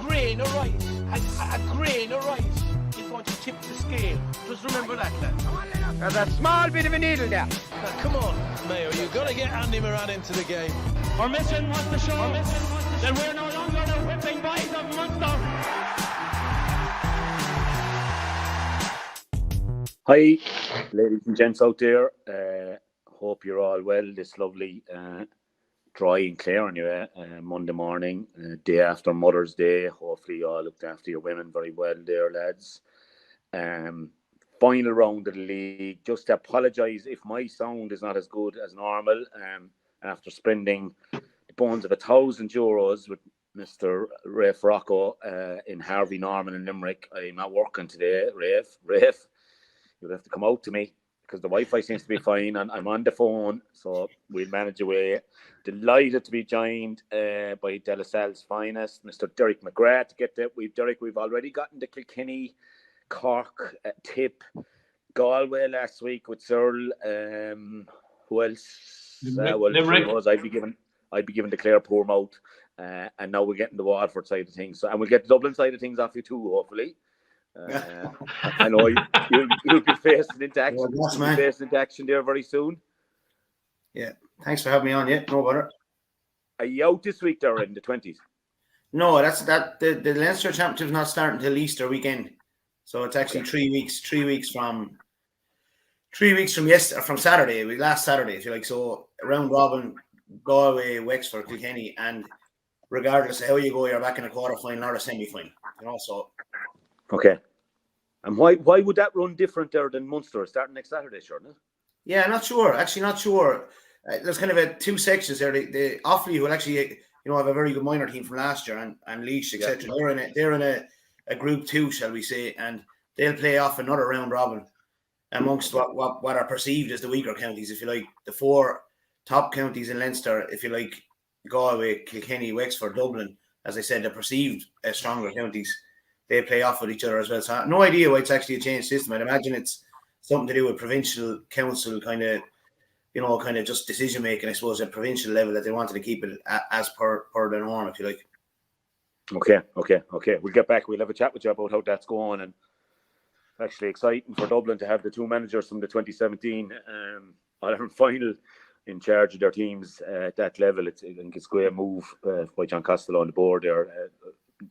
grain of rice, a grain of rice is going to tip the scale. Just remember that, lads. There's a small bit of a needle there. Now, come on, Mayo, you've got to get Andy Moran into the game. Our mission was to show that we're no longer the whipping boys of Munster. Hi, ladies and gents out there. Hope you're all well. This lovely, dry and clear anyway, Monday morning, day after Mother's Day. Hopefully you all looked after your women very well there, lads. Final round of the league. Just to apologise if my sound is not as good as normal. After spending the bones of €1,000 with Mr. Rafe Rocco in Harvey Norman in Limerick. I'm not working today, Rafe. You'll have to come out to me because the Wi-Fi seems to be fine and I'm on the phone, so we'll manage away. Delighted to be joined by De La Salle's finest, Mr. Derek McGrath. To get that, we've already gotten the Kilkenny, Cork tip, Galway last week with Searle. Who else? Limerick. I'd be given the Clare Pourmouth, and now we're getting the Waterford side of things. So, and we'll get the Dublin side of things off you too, hopefully. I know you'll be facing into action. You'll be facing into action there very soon. Yeah, thanks for having me on. Yeah, no bother. Are you out this week there in the 20s? No, the Leinster Championship's not starting till Easter weekend, so it's actually 3 weeks. 3 weeks from from Saturday. Last Saturday, if you like. So round robin, Galway, Wexford, Kilkenny, and regardless of how you go, you're back in a quarter final or a semi final. You know, so. Okay. And why would that run different there than Munster starting next Saturday, shouldn't it? Yeah, not sure. Actually, not sure. There's kind of two sections there. The Offaly will actually, have a very good minor team from last year, and Laois, etc. Yeah. They're in a group 2, shall we say, and they'll play off another round robin amongst what are perceived as the weaker counties, if you like. The 4 top counties in Leinster, if you like, Galway, Kilkenny, Wexford, Dublin. As I said, they're perceived as stronger counties. They play off with each other as well. So I have no idea why it's actually a changed system. I'd imagine it's something to do with provincial council kind of just decision making, I suppose, at provincial level, that they wanted to keep it as per the norm, if you like. Okay. We'll get back. We'll have a chat with you about how that's going, and actually exciting for Dublin to have the 2 managers from the 2017 Ireland final in charge of their teams at that level. I think it's a great move by John Costello on the board there.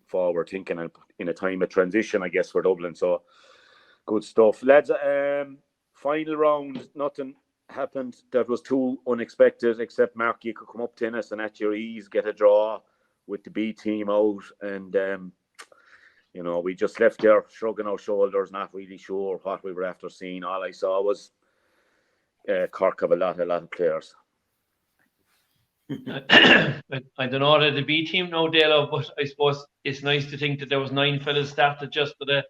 Forward thinking in a time of transition, I guess, for Dublin. So good stuff, lads. Final round, nothing happened that was too unexpected, except Mark, you could come up tennis and at your ease get a draw with the B team out, and we just left there shrugging our shoulders, not really sure what we were after seeing. All I saw was Cork have a lot of players. I don't know that the B team now, Dalo, but I suppose it's nice to think that there was 9 fellas started just for that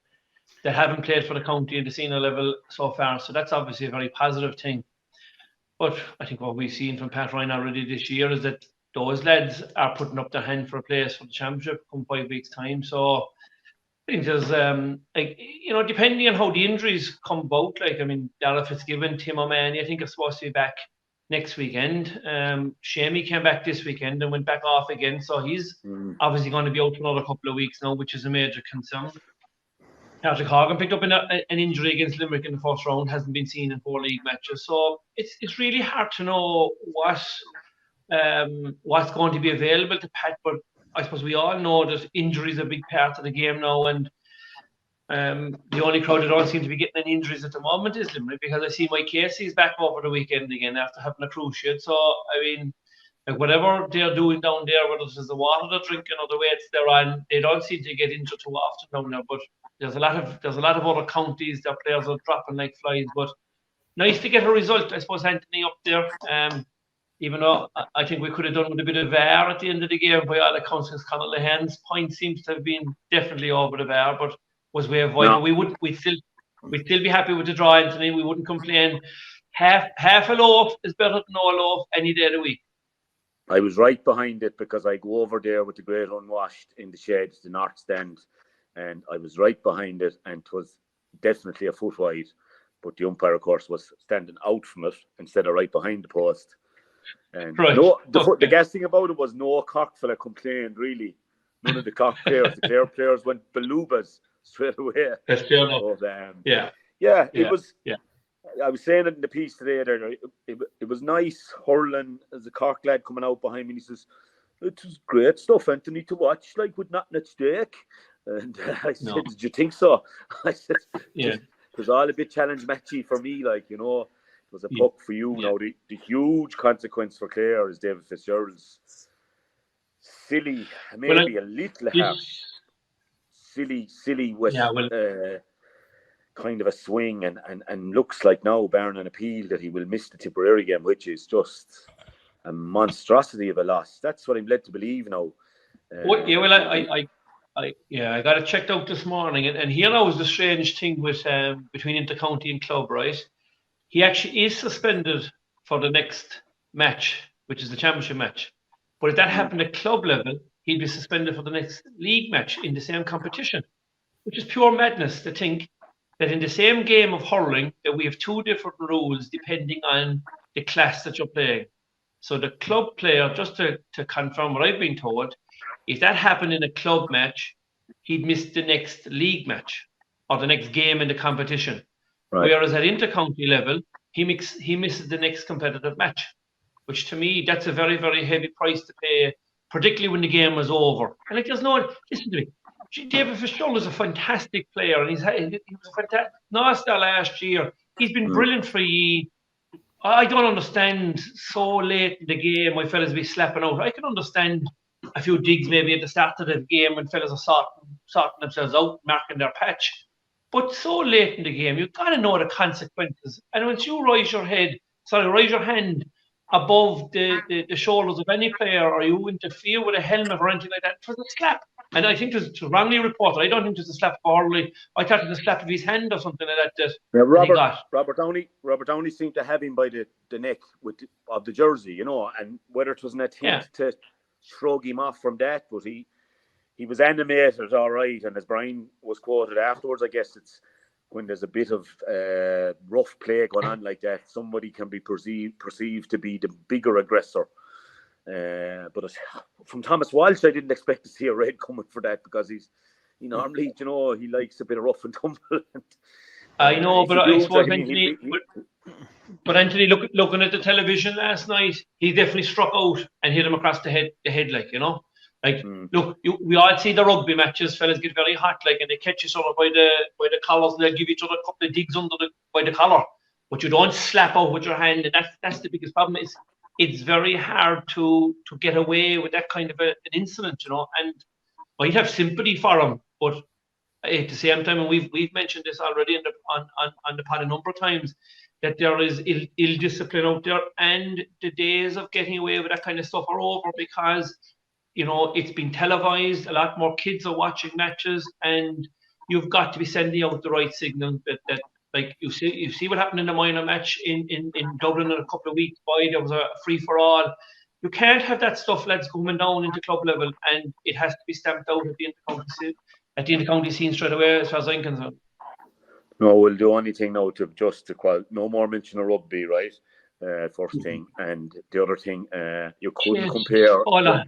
haven't played for the county at the senior level so far. So that's obviously a very positive thing. But I think what we've seen from Pat Ryan already this year is that those lads are putting up their hand for a place for the championship come 5 weeks' time. So I think there's, depending on how the injuries come about, Dalo Fitzgibbon, Tim O'Mahony, I think are supposed to be back next weekend. Shamey came back this weekend and went back off again, so he's obviously going to be out for another couple of weeks now, which is a major concern. Patrick Horgan picked up an injury against Limerick in the first round, hasn't been seen in 4 league matches, so it's really hard to know what's going to be available to Pat. But I suppose we all know that injury is a big part of the game now, and the only crowd that don't seem to be getting any injuries at the moment is Limerick, because I see Mike Casey's back over the weekend again after having a cruciate. So, whatever they're doing down there, whether it's the water they're drinking or the weights they're on, they don't seem to get injured too often down there. But there's a lot of other counties their players are dropping like flies. But nice to get a result, I suppose, Anthony, up there. Even though I think we could have done with a bit of VAR at the end of the game, by all accounts, because Conor Lehan's point seems to have been definitely over the VAR, but was way avoided. No. We'd still be happy with the draw, Anthony. We wouldn't complain. Half a loaf is better than no loaf any day of the week. I was right behind it because I go over there with the Great Unwashed in the shades, the North Stand, and I was right behind it, and it was definitely a foot wide, but the umpire, of course, was standing out from it instead of right behind the post. And right. The gas thing about it was no Cork fella complained, really. none of the Cork players. The Clare players went belubas straight away. That's fair enough. But, yeah, it was. Yeah. I was saying it in the piece today. There, it was nice hurling as a Cork lad coming out behind me. And he says, "It was great stuff, Anthony, to watch. Like with nothing at stake." And I said, No. "Did you think so?" I said, Yeah. It was all a bit challenge matchy for me, like, you know, it was a puck for you. Yeah. Now, the huge consequence for Clare is David Fitzgerald's silly, maybe a little harsh, silly with kind of a swing, and looks like now, barring an appeal, that he will miss the Tipperary game, which is just a monstrosity of a loss. That's what I'm led to believe now. I got it checked out this morning, and here now is the strange thing with between intercounty and club, right? He actually is suspended for the next match, which is the championship match. But if that happened at club level, he'd be suspended for the next league match in the same competition, which is pure madness to think that in the same game of hurling that we have two different rules depending on the class that you're playing. So the club player, just to confirm what I've been told, if that happened in a club match, he'd miss the next league match or the next game in the competition. Right. Whereas at intercounty level, he misses the next competitive match, which to me, that's a very, very heavy price to pay, particularly when the game was over. And like, there's no one, listen to me, David Fitzgerald is a fantastic player, and he was a fantastic, Nostar last year. He's been brilliant for ye. I don't understand so late in the game why fellas be slapping out. I can understand a few digs maybe at the start of the game when fellas are sorting themselves out, marking their patch. But so late in the game, you've got to know the consequences. And once you raise your hand above the shoulders of any player, or you interfere with a helmet or anything like that, it was a slap. And I think it was wrongly reported. I don't think it was a slap for Hurley. I thought it was a slap of his hand or something like that. Robert Downey seemed to have him by the neck of the jersey, you know, and whether it was an attempt to shrug him off from that, but he was animated, all right. And as Brian was quoted afterwards, I guess it's when there's a bit of rough play going on like that, somebody can be perceived to be the bigger aggressor. But from Thomas Walsh, I didn't expect to see a red coming for that, because he normally, you know, he likes a bit of rough and tumble. I know, but I suppose Anthony, looking at the television last night, he definitely struck out and hit him across the head, like, you know. Like, look, we all see the rugby matches, fellas get very hot, like, and they catch each other by the collars, and they'll give each other a couple of digs by the collar. But you don't slap out with your hand, and that's the biggest problem. Is it's very hard to get away with that kind of an incident, you know. And I'd have sympathy for him, but at the same time, and we've mentioned this already on the pod a number of times, that there is ill discipline out there, and the days of getting away with that kind of stuff are over, because, you know, it's been televised. A lot more kids are watching matches, and you've got to be sending out the right signal that like you see what happened in the minor match in Dublin in a couple of weeks by. There was a free for all. You can't have that stuff, lads, coming down into club level, and it has to be stamped out at the intercounty scene straight away, as far as I'm concerned. No, we'll do anything now to no more mention of rugby, right? First thing, and the other thing, you couldn't compare. You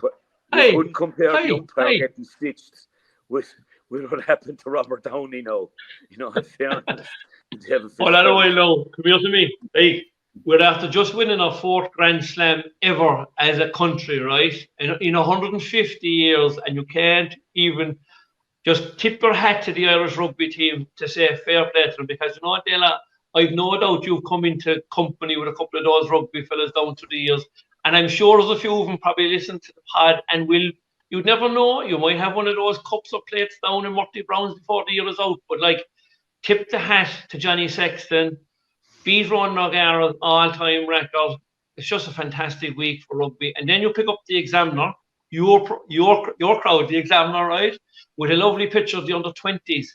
couldn't compare young player getting stitched with what happened to Robert Downey now. You know, in fairness. Hold on a while now. Come here to me. Hey, we're after just winning our 4th Grand Slam ever as a country, right? In 150 years, and you can't even just tip your hat to the Irish rugby team to say fair play to them, because, you know what, Dalo, I've no doubt you've come into company with a couple of those rugby fellas down through the years, and I'm sure there's a few of them probably listen to the pod and you'd never know, you might have one of those cups or plates down in Murty Brown's before the year is out, but like, tip the hat to Johnny Sexton, beat Ron O'Gara's all-time record. It's just a fantastic week for rugby. And then you pick up the Examiner, your crowd, the Examiner, right, with a lovely picture of the under-20s.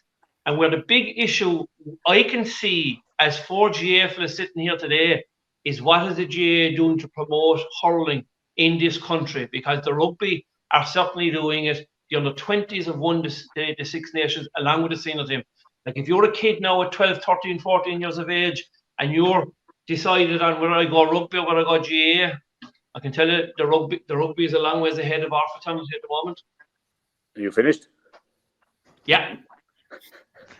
And where the big issue I can see as 4GA fellas sitting here today is, what is the GA doing to promote hurling in this country? Because the rugby are certainly doing it. The under-20s have won the Six Nations along with the senior team. Like, if you're a kid now at 12, 13, 14 years of age, and you're decided on whether I go rugby or whether I go GA, I can tell you the rugby is a long ways ahead of Arthur Thomas at the moment. Are you finished? Yeah.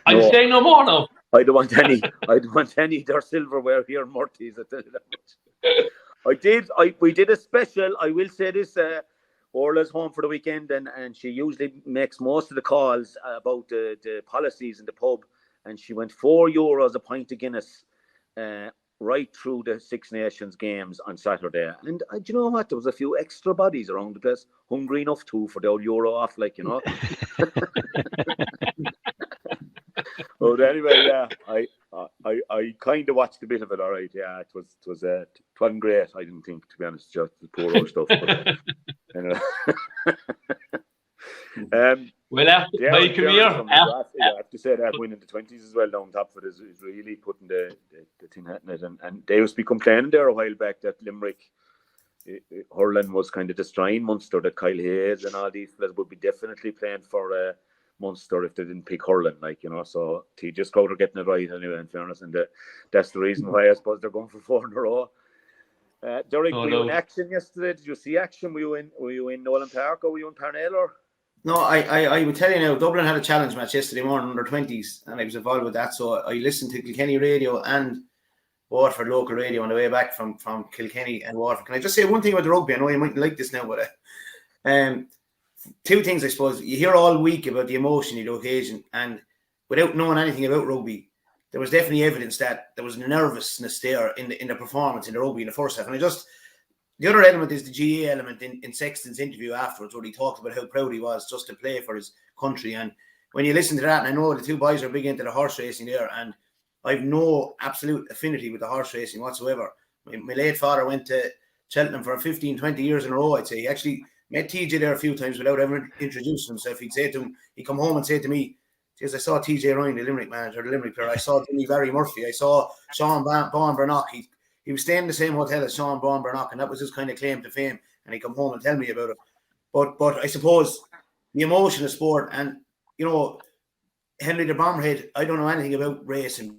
I'm saying no more now. I don't want any. I don't want any of their silverware here, Murty's. I tell you that much. We did a special. I will say this. Orla's home for the weekend, and she usually makes most of the calls about the policies in the pub. And she went €4 a pint of Guinness right through the Six Nations games on Saturday. And do you know what? There was a few extra bodies around the place, hungry enough too for the old euro off, like, you know. But anyway, yeah, I kind of watched a bit of it. All right, yeah, it wasn't great. I didn't think, to be honest, just the poor old stuff. But, anyway. Well, after my career, I have to say that winning the 20s as well down top of it is really putting the thing at it. And they used to be complaining there a while back that Limerick hurling was kind of destroying Munster, that Kyle Hayes and all these fellas would be definitely playing for Munster if they didn't pick hurling, like, you know. So TJ Crowder getting it right anyway, in fairness, and that's the reason why I suppose they're going for 4 in a row. Derek, were you in action yesterday? Did you see action? Were you in Nolan Park or were you in Parnell? Or? No, I would tell you now, Dublin had a challenge match yesterday morning under 20s, and I was involved with that. So I listened to Kilkenny radio and Waterford local radio on the way back from Kilkenny and Waterford. Can I just say one thing about the rugby? I know you mightn't like this now, but 2 things, I suppose. You hear all week about the emotion of the occasion, and without knowing anything about rugby, there was definitely evidence that there was nervousness there in the performance in the rugby in the first half. And the other element is the GA element in Sexton's interview afterwards, where he talked about how proud he was just to play for his country. And when you listen to that, and I know the 2 boys are big into the horse racing there, and I've no absolute affinity with the horse racing whatsoever. My late father went to Cheltenham for 15, 20 years in a row, I'd say. He actually met TJ there a few times without ever introducing himself. He'd come home and say to me, "Geez, I saw TJ Ryan, the Limerick manager, the Limerick player. I saw Jimmy Barry Murphy. I saw Sean Bawn Bernock. He was staying in the same hotel as Sean Bawn Bernock, and that was his kind of claim to fame. And he'd come home and tell me about it. But I suppose the emotion of sport, and, you know, Henry the Bomberhead, I don't know anything about racing,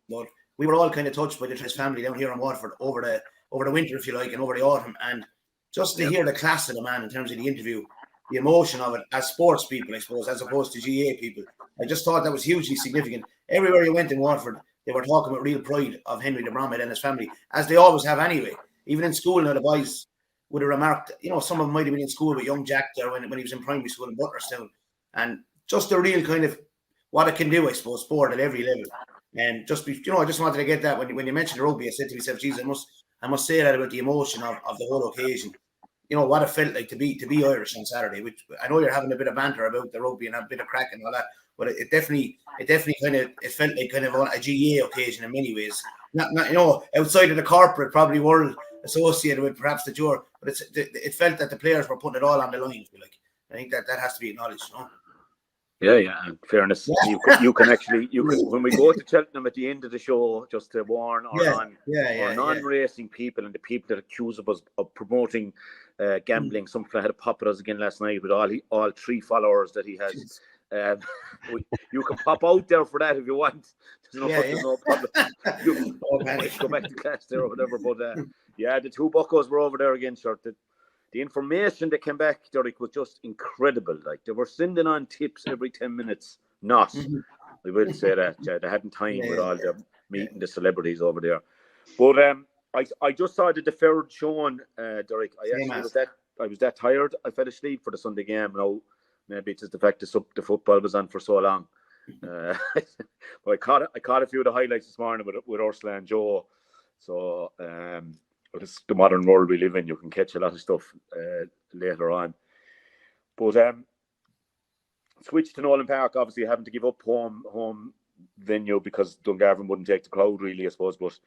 but we were all kind of touched by the Tress family down here in Waterford over the winter, if you like, and over the autumn. And just to hear the class of the man in terms of the interview, the emotion of it as sports people, I suppose, as opposed to GA people, I just thought that was hugely significant. Everywhere you went in Waterford, they were talking about real pride of Henry de Bromhead and his family, as they always have anyway. Even in school now, the boys would have remarked, you know, some of them might have been in school with young Jack there when he was in primary school in Butlerstown. And just a real kind of what it can do, I suppose, sport at every level. And I just wanted to get that when you mentioned rugby, I said to myself, geez, I must say that about the emotion of the whole occasion. You know, what it felt like to be Irish on Saturday, which I know you're having a bit of banter about the rugby and a bit of crack and all that, but it definitely felt like kind of a GA occasion in many ways. Not you know, outside of the corporate probably world associated with perhaps the tour, but it felt that the players were putting it all on the line. Like, I think that has to be acknowledged, you know. Yeah. In fairness, you can when we go to Cheltenham at the end of the show, just to warn non-racing people and the people that accuse of us of promoting gambling. Some fella had a pop at us again last night with all 3 followers that he has. You can pop out there for that if you want. There's no problem. You go back to class there or whatever. But the 2 buckos were over there again, sure. The information that came back, Derek, was just incredible. Like, they were sending on tips every 10 minutes. I will say that. They hadn't time with all the meeting the celebrities over there. But I just saw the deferred showing, Derek. I was that tired. I fell asleep for the Sunday game. Now, maybe it's just the fact that the football was on for so long. But I caught a few of the highlights this morning with Ursula and Joe. So it's the modern world we live in. You can catch a lot of stuff later on. But switch to Nolan Park, obviously having to give up home venue because Dungarvan wouldn't take the crowd really, I suppose. But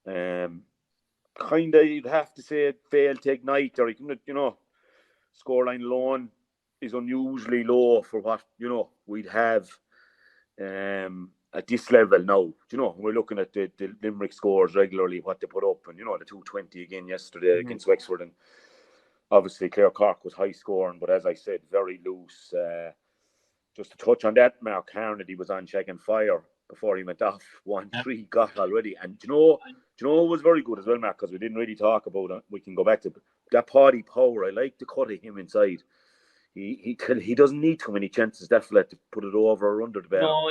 kind of, you'd have to say it failed to ignite. Or, you know, scoreline alone is unusually low for what, you know, we'd have at this level now. You know, we're looking at the Limerick scores regularly, what they put up, and, you know, the 220 again yesterday against Wexford, and obviously Clare Cork was high scoring, but as I said, very loose. Just to touch on that, Mark Carnedy was on Shag and Fire before he went off. 1-3 got already. And do you know what was very good as well, Mark, because we didn't really talk about it. We can go back to that Paddy Power. I like the cut of him inside. He doesn't need too many chances, that fella, to put it over or under the bar. No,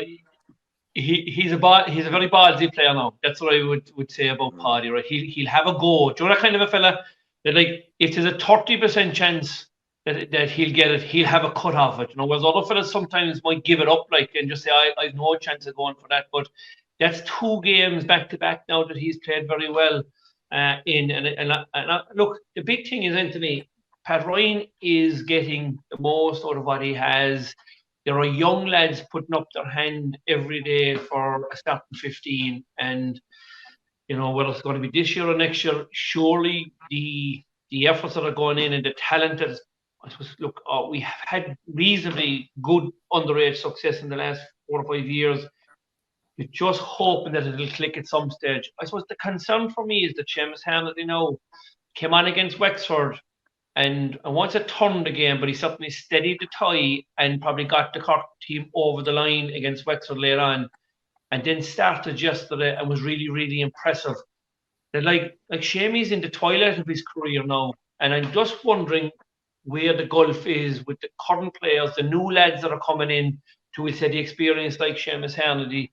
he's a very ballsy player now. That's what I would say about Paddy, right? He'll have a go. Do you know that kind of a fella that, like, if there's a 30% chance that he'll get it, he'll have a cut off it. Whereas other fellas sometimes might give it up, like, and just say, I've no chance of going for that. But that's 2 games back to back now that he's played very well in. And look, the big thing is, Anthony, Pat Ryan is getting the most out of what he has. There are young lads putting up their hand every day for a starting 15, and whether it's going to be this year or next year, surely the efforts that are going in and the talent that is, I suppose, look, we have had reasonably good underage success in the last 4 or 5 years. We're just hoping that it'll click at some stage. I suppose the concern for me is that Seamus Hannity came on against Wexford, and once it turned the game, but he certainly steadied the tie and probably got the Cork team over the line against Wexford later on, and then started yesterday and was really, really impressive. That like Seamus in the twilight of his career now, and I'm just wondering where the gulf is with the current players, the new lads that are coming in to, we say, the experience like Seamus Hannity.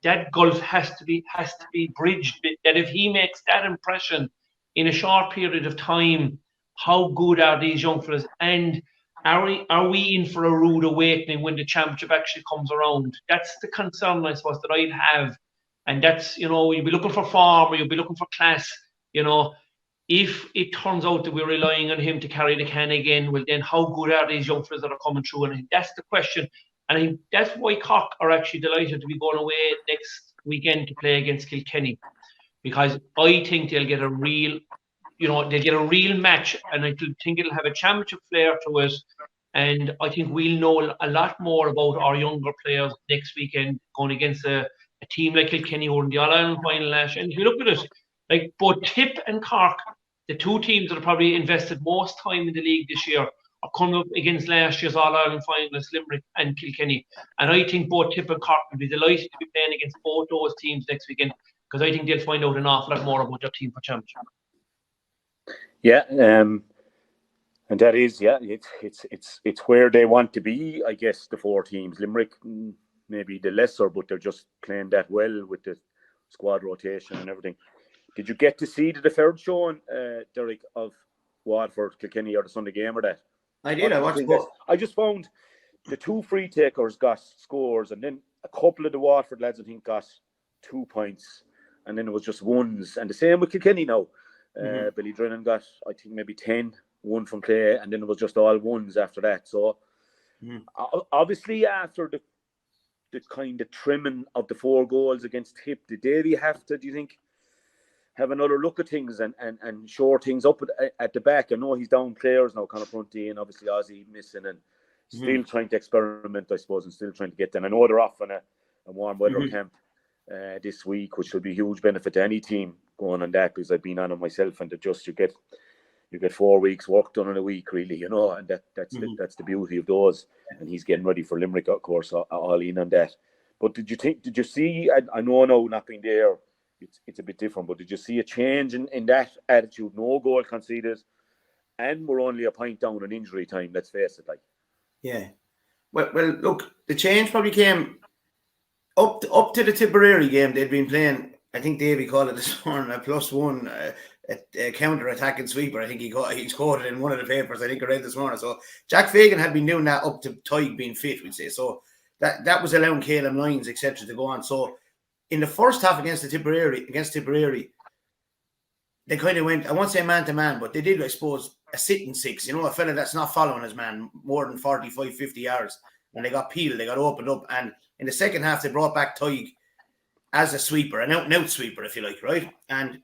That gulf has to be bridged. That if he makes that impression in a short period of time, how good are these young fellas? And are we in for a rude awakening when the championship actually comes around? That's the concern, I suppose, that I'd have. And that's, you'll be looking for form, or you'll be looking for class. If it turns out that we're relying on him to carry the can again, well, then how good are these young fellas that are coming through? And I think that's the question. And I think that's why Cork are actually delighted to be going away next weekend to play against Kilkenny, because I think they'll get a real match, and I think it'll have a championship flair to it. And I think we'll know a lot more about our younger players next weekend going against a team like Kilkenny who were in the All-Ireland final last year. And if you look at it, like both Tip and Cork, the 2 teams that have probably invested most time in the league this year, are coming up against last year's All-Ireland finalists, Limerick and Kilkenny. And I think both Tip and Cork will be delighted to be playing against both those teams next weekend, because I think they'll find out an awful lot more about their team for championship. Yeah, and that is, it's where they want to be, I guess, the 4 teams. Limerick, maybe the lesser, but they're just playing that well with the squad rotation and everything. Did you get to see the third showing, Derek, of Waterford, Kilkenny, or the Sunday game, or that? I did. I watched both. I just found the 2 free takers got scores, and then a couple of the Waterford lads, I think, got 2 points, and then it was just ones. And the same with Kilkenny now. Billy Drennan got, I think, maybe 10, 1 from Clay, and then it was just all ones after that. So obviously after the kind of trimming of the 4 goals against Tip, did Davy have to, do you think, have another look at things and shore things up at the back? I know he's down players now, kind of Fronty, and obviously Ozzy missing, and still trying to experiment, I suppose, and still trying to get them. I know they're off on a warm weather camp this week, which will be a huge benefit to any team going on that, because I've been on it myself, and you get 4 weeks work done in a week, really, and that's the beauty of those. And he's getting ready for Limerick, of course, all in on that. But did you see, I know now not being there, it's a bit different, but did you see a change in that attitude? No goal conceded, and we're only a point down in injury time, let's face it. Yeah. Well, look, the change probably came up to the Tipperary game. They'd been playing, I think Davy called it this morning, a +1 a counter-attacking sweeper. I think he's quoted in one of the papers, I think I read this morning. So Jack Fagan had been doing that up to Tig being fit, we'd say. So that was allowing Caleb Lyons, etc., to go on. So in the first half against Tipperary, they kind of went, I won't say man-to-man, but they did, I suppose, a sitting 6. A fella that's not following his man more than 45, 50 yards. When they got peeled, they got opened up. And in the second half, they brought back Tig as a sweeper, an out-and-out sweeper, if you like, right? And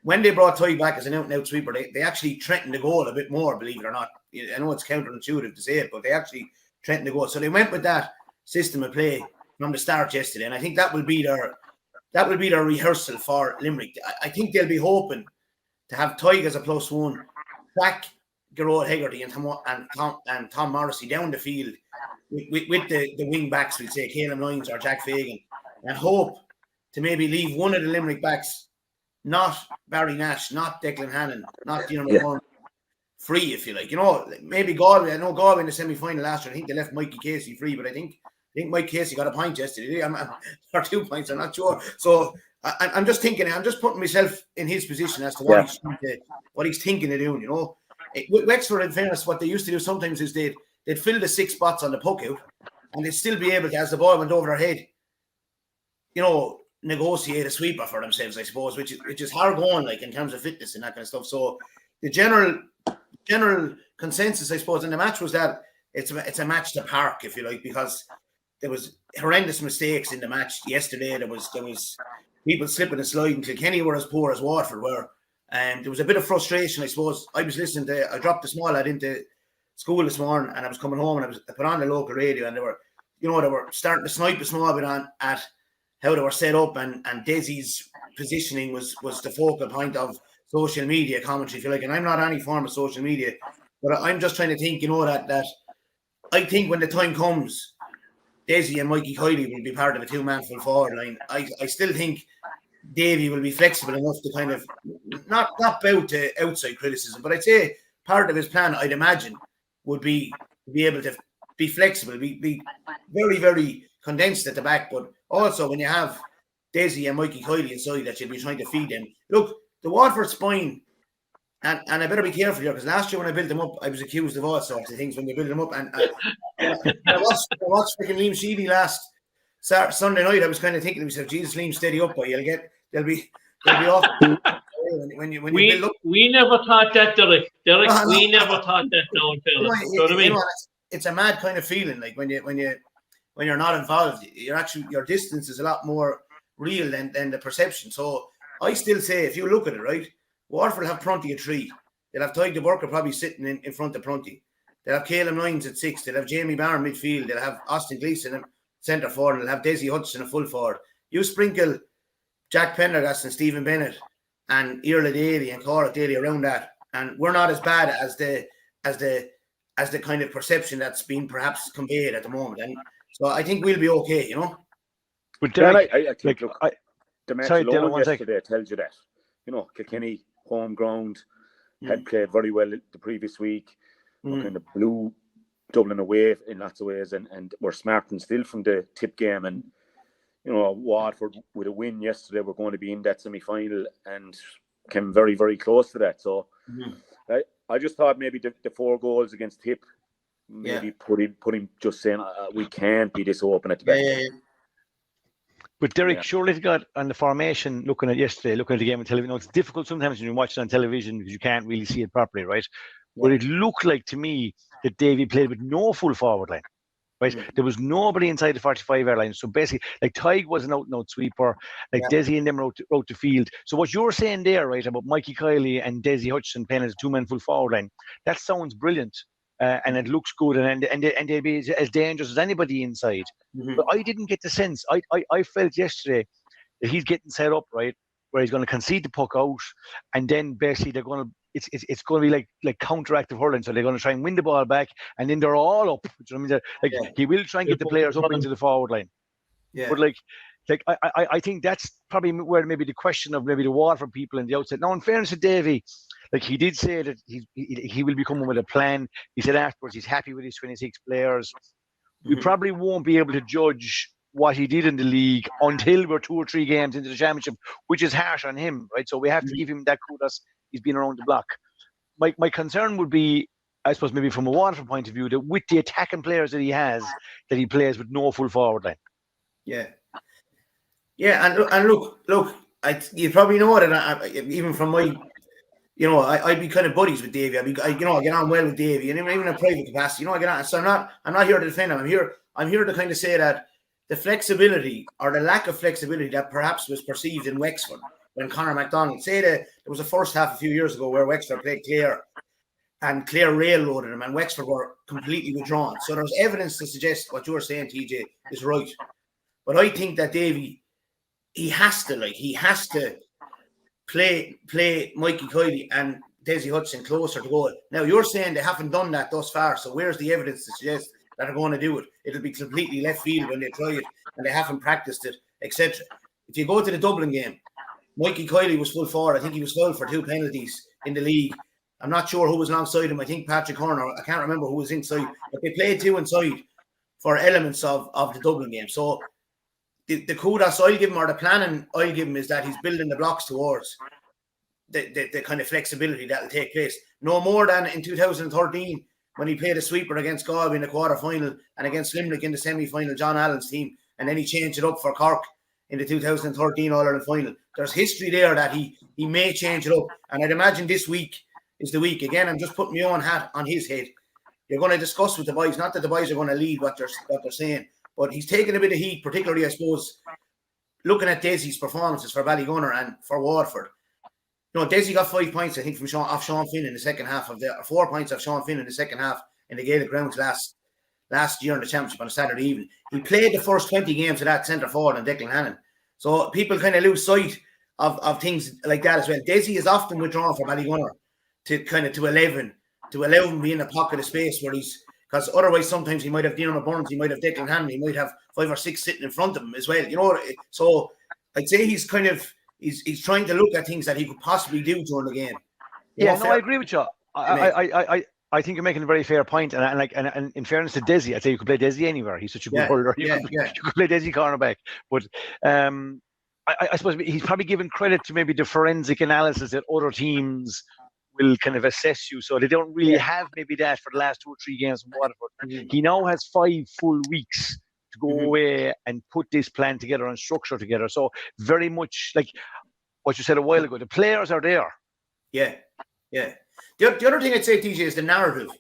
when they brought Tig back as an out-and-out sweeper, they actually threatened the goal a bit more, believe it or not. I know it's counterintuitive to say it, but they actually threatened the goal. So they went with that system of play from the start yesterday, and I think that will be their rehearsal for Limerick. I think they'll be hoping to have Tig as a +1, back Gerard Hegarty and Tom Morrissey down the field with the wing backs, we'd say, Caleb Lyons or Jack Fagan, and hope to maybe leave one of the Limerick backs, not Barry Nash, not Declan Hannon, not Diarmaid McGrath, free, if you like. Maybe Galway. I know Galway in the semi-final last year, I think they left Mikey Casey free, but I think Mike Casey got a point yesterday, or 2 points, I'm not sure. So I'm just thinking, I'm just putting myself in his position as to what he's thinking of doing, With Wexford, in fairness, what they used to do sometimes is they'd fill the 6 spots on the puck out, and they'd still be able to, as the ball went over their head, negotiate a sweeper for themselves, I suppose, which is hard going, like, in terms of fitness and that kind of stuff. So the general consensus, I suppose, in the match was that it's a match to park, if you like, because there was horrendous mistakes in the match yesterday. There was people slipping and sliding. Kilkenny were as poor as Waterford were. And there was a bit of frustration, I suppose. I dropped the small lad into school this morning, and I was coming home, and I put on the local radio, and they were starting to snipe a small bit on at how they were set up, and Desi's positioning was the focal point of social media commentary, if you like. And I'm not any form of social media, but I'm just trying to think, that I think when the time comes, Desi and Mikey Kiley will be part of a 2-man full forward line. I still think Davy will be flexible enough to kind of not bow to outside criticism, but I'd say part of his plan, I'd imagine, would be to be able to be flexible, be very, very condensed at the back, but also when you have Desi and Mikey Kiley inside, that you'll be trying to feed them. Look, the Waterford spine, and I better be careful here, because last year when I built them up, I was accused of all sorts of things when you build them up, and I watched freaking Liam Sheedy last Sunday night. I was kind of thinking to myself, Jesus, Liam, steady up, but they'll be off. when you build up. We never thought that, Derek. We never thought that. No, you know what I mean? It's a mad kind of feeling, like when you're not involved, your distance is a lot more real than the perception. So I still say, if you look at it, right, Waterford will have Prunty at 3. They'll have Tyg de Burker probably sitting in front of Prunty. They'll have Caleb Lyons at 6. They'll have Jamie Barron midfield. They'll have Austin Gleeson in centre forward. They'll have Desi Hutchinson a full forward. You sprinkle Jack Pendergast and Stephen Bennett and Iarla Daly and Cora Daly around that, and we're not as bad as the kind of perception that's been perhaps conveyed at the moment. And so I think we'll be okay, But Derek, I think the match alone yesterday tells you that. Kilkenny, home ground, had played very well the previous week. Kind of blew Dublin away in lots of ways, and were smart and still from the tip game. And Waterford with a win yesterday, we're going to be in that semi-final and came very, very close to that. So I just thought maybe the 4 goals against Tip, maybe put him just saying we can't be this open at the back. But Derek, surely it got on the formation, looking at the game on television. It's difficult sometimes when you watch it on television because you can't really see it properly, right? But it looked like to me that Davy played with no full forward line, right? There was nobody inside the 45-yard line. So basically, like Tyg was an out-and-out sweeper, like Desi and them wrote the field. So what you're saying there, right, about Mikey Kiley and Desi Hutchinson playing as a 2-man full forward line, that sounds brilliant. And it looks good, and they'd be as dangerous as anybody inside. But I didn't get the sense. I felt yesterday that he's getting set up, right, where he's going to concede the puck out, and then basically they're going to. It's going to be like counteractive hurling. So they're going to try and win the ball back, and then they're all up. You know what I mean? He will try and get the players up into the forward line. Yeah. But I think that's probably where maybe the question of maybe the Waterford people in the outset. Now, in fairness to Davy, like he did say that he will be coming with a plan. He said afterwards he's happy with his 26 players. We probably won't be able to judge what he did in the league until we're 2 or 3 games into the championship, which is harsh on him, right? So we have to give him that kudos. He's been around the block. My concern would be, I suppose, maybe from a Waterford point of view, that with the attacking players that he has, that he plays with no full forward line. Yeah, and look, you probably know that even from my, I'd be kind of buddies with Davy. I get on well with Davy, and even in a private capacity, I get on. So I'm not here to defend him. I'm here to kind of say that the flexibility or the lack of flexibility that perhaps was perceived in Wexford when Conor MacDonald said there was a first half a few years ago where Wexford played Clare and Clare railroaded them and Wexford were completely withdrawn. So there's evidence to suggest what you're saying, TJ, is right. But I think that Davy, he has to play Mikey Kiley and Desi Hutchinson closer to goal. Now, you're saying they haven't done that thus far, so where's the evidence to suggest that they're going to do it? It'll be completely left field when they try it, and they haven't practiced it etc. If you go to the Dublin game, Mikey Kiley was full forward. I think he was fouled for 2 penalties in the league. I'm not sure who was alongside him. I think Patrick Horner. I can't remember who was inside. But they played 2 inside for elements of the Dublin game. So the kudos I'll give him, or the planning I'll give him, is that he's building the blocks towards the kind of flexibility that will take place. No more than in 2013 when he played a sweeper against Galway in the quarter-final and against Limerick in the semi-final, John Allen's team, and then he changed it up for Cork in the 2013 All-Ireland final. There's history there that he may change it up. And I'd imagine this week is the week. Again, I'm just putting my own hat on his head. You're going to discuss with the boys, not that the boys are going to lead what they're saying, but he's taken a bit of heat, particularly, I suppose, looking at Desi's performances for Ballygunner and for Waterford. You know, Desi got 5 points, I think, from Sean Finn in the second half or 4 points off Sean Finn in the second half in the Gaelic grounds last year in the championship on a Saturday evening. He played the first 20 games of that centre forward and Declan Hannon. So people kind of lose sight of things like that as well. Desi is often withdrawn for Ballygunner to 11, to allow him to be in a pocket of space where because otherwise sometimes he might have Dion Burns, he might have Declan Hannon, he might have 5 or 6 sitting in front of him as well. You know, so I'd say he's kind of he's trying to look at things that he could possibly do during the game. I agree with you. I think you're making a very fair point, and in fairness to Desi, I'd say you could play Desi anywhere. He's such a good hurler. You could play Desi cornerback, but I suppose he's probably given credit to maybe the forensic analysis that other teams will kind of assess you, so they don't really have maybe that for the last 2 or 3 games from Waterford. Mm-hmm. He now has 5 full weeks to go away and put this plan together and structure together. So very much like what you said a while ago, the players are there. Yeah. The other thing I'd say, TJ, is the narrative.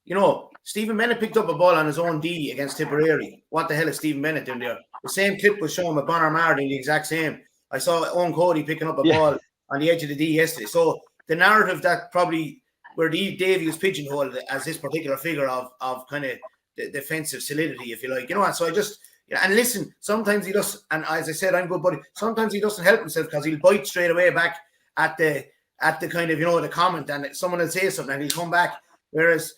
You know, Stephen Bennett picked up a ball on his own D against Tipperary. What the hell is Stephen Bennett doing there? The same clip was shown with Bonner Martin, the exact same. I saw Owen Cody picking up a ball on the edge of the D yesterday. So the narrative that probably where Davy was pigeonholed as this particular figure of kind of the defensive solidity, if you like. You know, and so I just and listen, sometimes he does, and as I said, I'm good buddy. Sometimes he doesn't help himself because he'll bite straight away back at the kind of, you know, the comment, and someone will say something and he'll come back. Whereas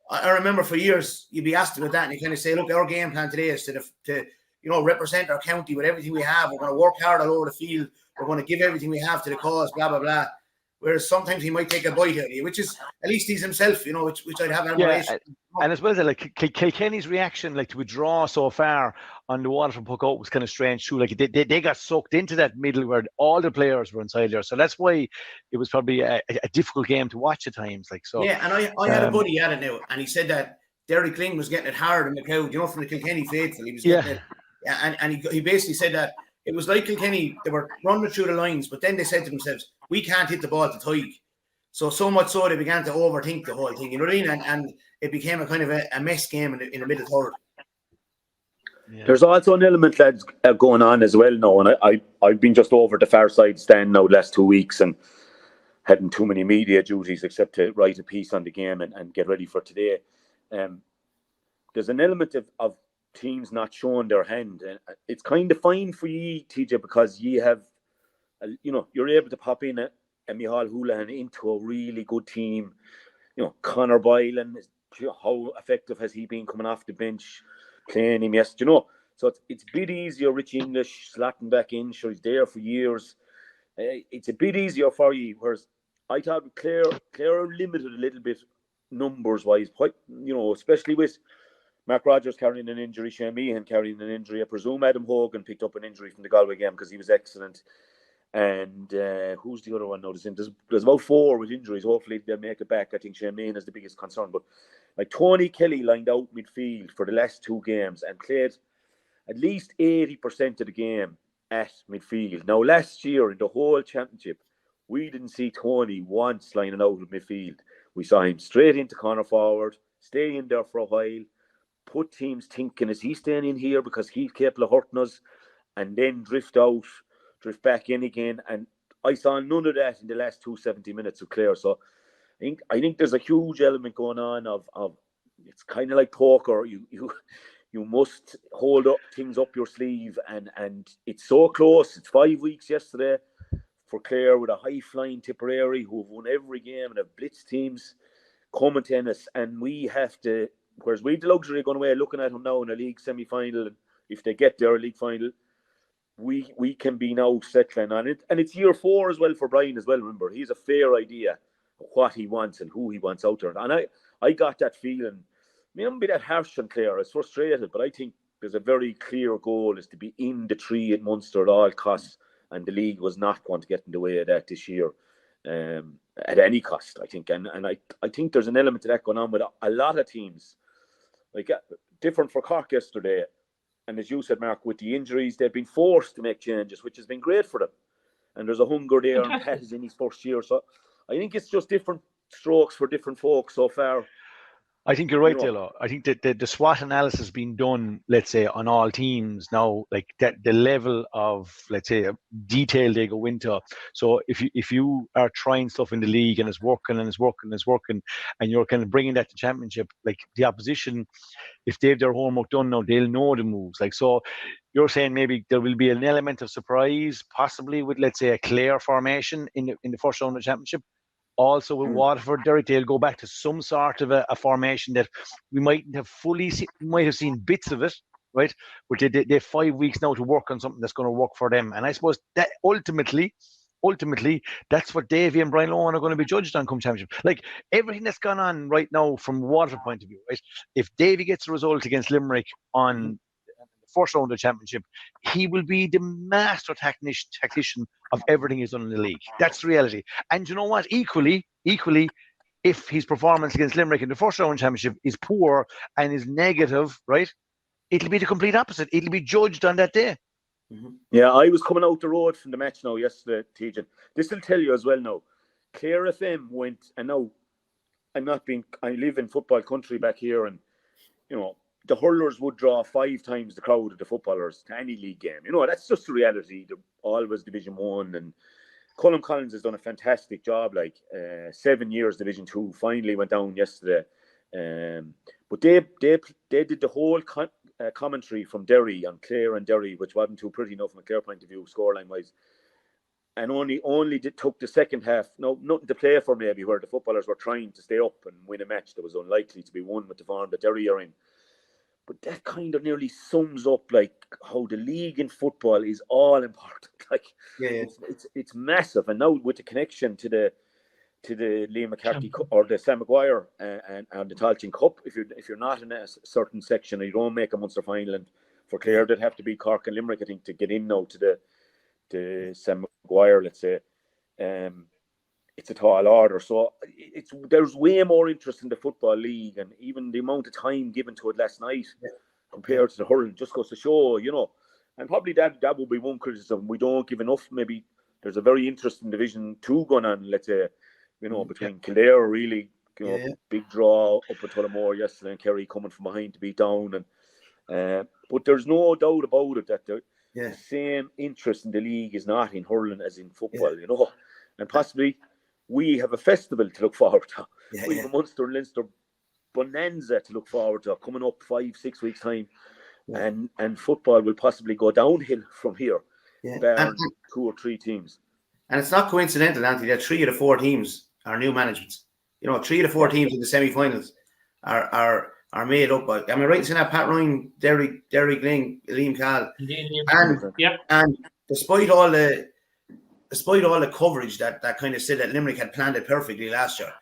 I remember for years you'd be asked about that and you kind of say, look, our game plan today is to you know, represent our county with everything we have. We're going to work hard all over the field. We're going to give everything we have to the cause, blah, blah, blah. Whereas sometimes he might take a bite out of you, which is, at least he's himself, you know, which I'd have admiration. And as well as that, like Kilkenny's reaction, like to withdraw so far on the Waterford puck out was kind of strange too. Like they got sucked into that middle where all the players were inside there. So that's why it was probably a difficult game to watch at times. Like so. Yeah, and I had a buddy at it now, and he said that Derek Ling was getting it hard in the crowd, you know, from the Kilkenny faithful. He was getting it. And he basically said that it was like Kilkenny, they were running through the lines, but then they said to themselves, we can't hit the ball to Tig. So much so they began to overthink the whole thing, you know what I mean? And it became a kind of a mess game in the middle third. Yeah. There's also an element that's going on as well now, and I've been just over the far side stand now the last 2 weeks and hadn't too many media duties except to write a piece on the game and get ready for today. There's an element of teams not showing their hand, and it's kind of fine for you, TJ, because you have, you know, you're able to pop in a Micheál Houlihan into a really good team. You know, Conor Boylan, how effective has he been coming off the bench, playing him yesterday, you know? So it's a bit easier. Rich English slotting back in, sure, he's there for years. It's a bit easier for you, whereas I thought Clare are limited a little bit numbers-wise, you know, especially with Mark Rogers carrying an injury, Shane Meehan carrying an injury. I presume Adam Hogan picked up an injury from the Galway game because he was excellent. And who's the other one noticing? There's about 4 with injuries. Hopefully they'll make it back. I think Shane Meehan is the biggest concern. But like Tony Kelly lined out midfield for the last 2 games and played at least 80% of the game at midfield. Now last year in the whole championship, we didn't see Tony once lining out of midfield. We saw him straight into corner forward, stay in there for a while, put teams thinking, is he staying in here because he's capable of hurting us, and then drift back in again. And I saw none of that in the last 270 minutes of Clare. So I think there's a huge element going on of it's kind of like poker. You must hold up things up your sleeve, and it's so close. It's 5 weeks yesterday for Clare with a high flying Tipperary who have won every game and have blitz teams coming to us, and we have to. Whereas we have the luxury of going away looking at them now in a league semi-final, and if they get their league final, we can be now settling on it. And it's year 4 as well for Brian as well. Remember, he's a fair idea of what he wants and who he wants out there. And I got that feeling. I mean, I'm going to be that harsh on Clare. I was frustrated, but I think there's a very clear goal is to be in the 3 at Munster at all costs. And the league was not going to get in the way of that this year at any cost, I think. And I think there's an element of that going on with a lot of teams. Like different for Cork yesterday. And as you said, Mark, with the injuries, they've been forced to make changes, which has been great for them. And there's a hunger there, and Pat is in his first year. So I think it's just different strokes for different folks so far. I think you're right, Dalo. I think that the SWOT analysis has been done, let's say, on all teams now, like that the level of, let's say, detail they go into. So if you are trying stuff in the league and it's working and it's working and it's working, and you're kind of bringing that to championship, like the opposition, if they have their homework done now, they'll know the moves. Like, so you're saying maybe there will be an element of surprise, possibly with, let's say, a Clare formation in the first round of the championship. Also with Waterford, Derek, they'll go back to some sort of a formation that we mightn't have might have seen bits of it, right? But they have 5 weeks now to work on something that's going to work for them. And I suppose that ultimately, that's what Davy and Brian Lohan are going to be judged on come championship. Like everything that's gone on right now from Waterford point of view, right? If Davy gets a result against Limerick on first round of the championship, he will be the master tactician of everything he's done in the league. That's the reality. And you know what? Equally, if his performance against Limerick in the first round championship is poor and is negative, right, it'll be the complete opposite. It'll be judged on that day. Mm-hmm. Yeah, I was coming out the road from the match now yesterday, Tejan. This will tell you as well now. Clare FM went, and now I live in football country back here, and you know, the hurlers would draw 5 times the crowd of the footballers to any league game. You know, that's just the reality. They're always Division 1. And Colm Collins has done a fantastic job, like 7 years Division 2, finally went down yesterday. But they did the whole commentary from Derry on Clare and Derry, which wasn't too pretty enough from a Clare point of view, scoreline-wise. And only took the second half. No, nothing to play for maybe, where the footballers were trying to stay up and win a match that was unlikely to be won with the form that Derry are in. But that kind of nearly sums up like how the league in football is all important. Like, it's massive. And now with the connection to the Liam McCarthy Cup or the Sam Maguire and the Tailteann Cup, if you're not in a certain section or you don't make a Munster final, and for Clare they'd have to be Cork and Limerick, I think, to get in now to the Sam Maguire, let's say. It's a tall order, so there's way more interest in the football league, and even the amount of time given to it last night compared to the hurling just goes to show, you know. And probably that would be one criticism. We don't give enough. Maybe there's a very interesting Division 2 going on, let's say, you know, between Kildare, really, you know, big draw up at Tullamore yesterday, and Kerry coming from behind to beat down. And but there's no doubt about it that the same interest in the league is not in hurling as in football, you know. And possibly we have a festival to look forward to. We have a Munster and Leinster bonanza to look forward to coming up 5-6 weeks time, and football will possibly go downhill from here. Barring 2 or 3 teams. And it's not coincidental, Anthony, that 3 of the 4 teams are new managements. You know, 3 of the 4 teams in the semi-finals are made up by. Am I right in saying that? Pat Ryan, Derry Gling, Liam Cahill, and despite all the coverage that kind of said that Limerick had planned it perfectly last year,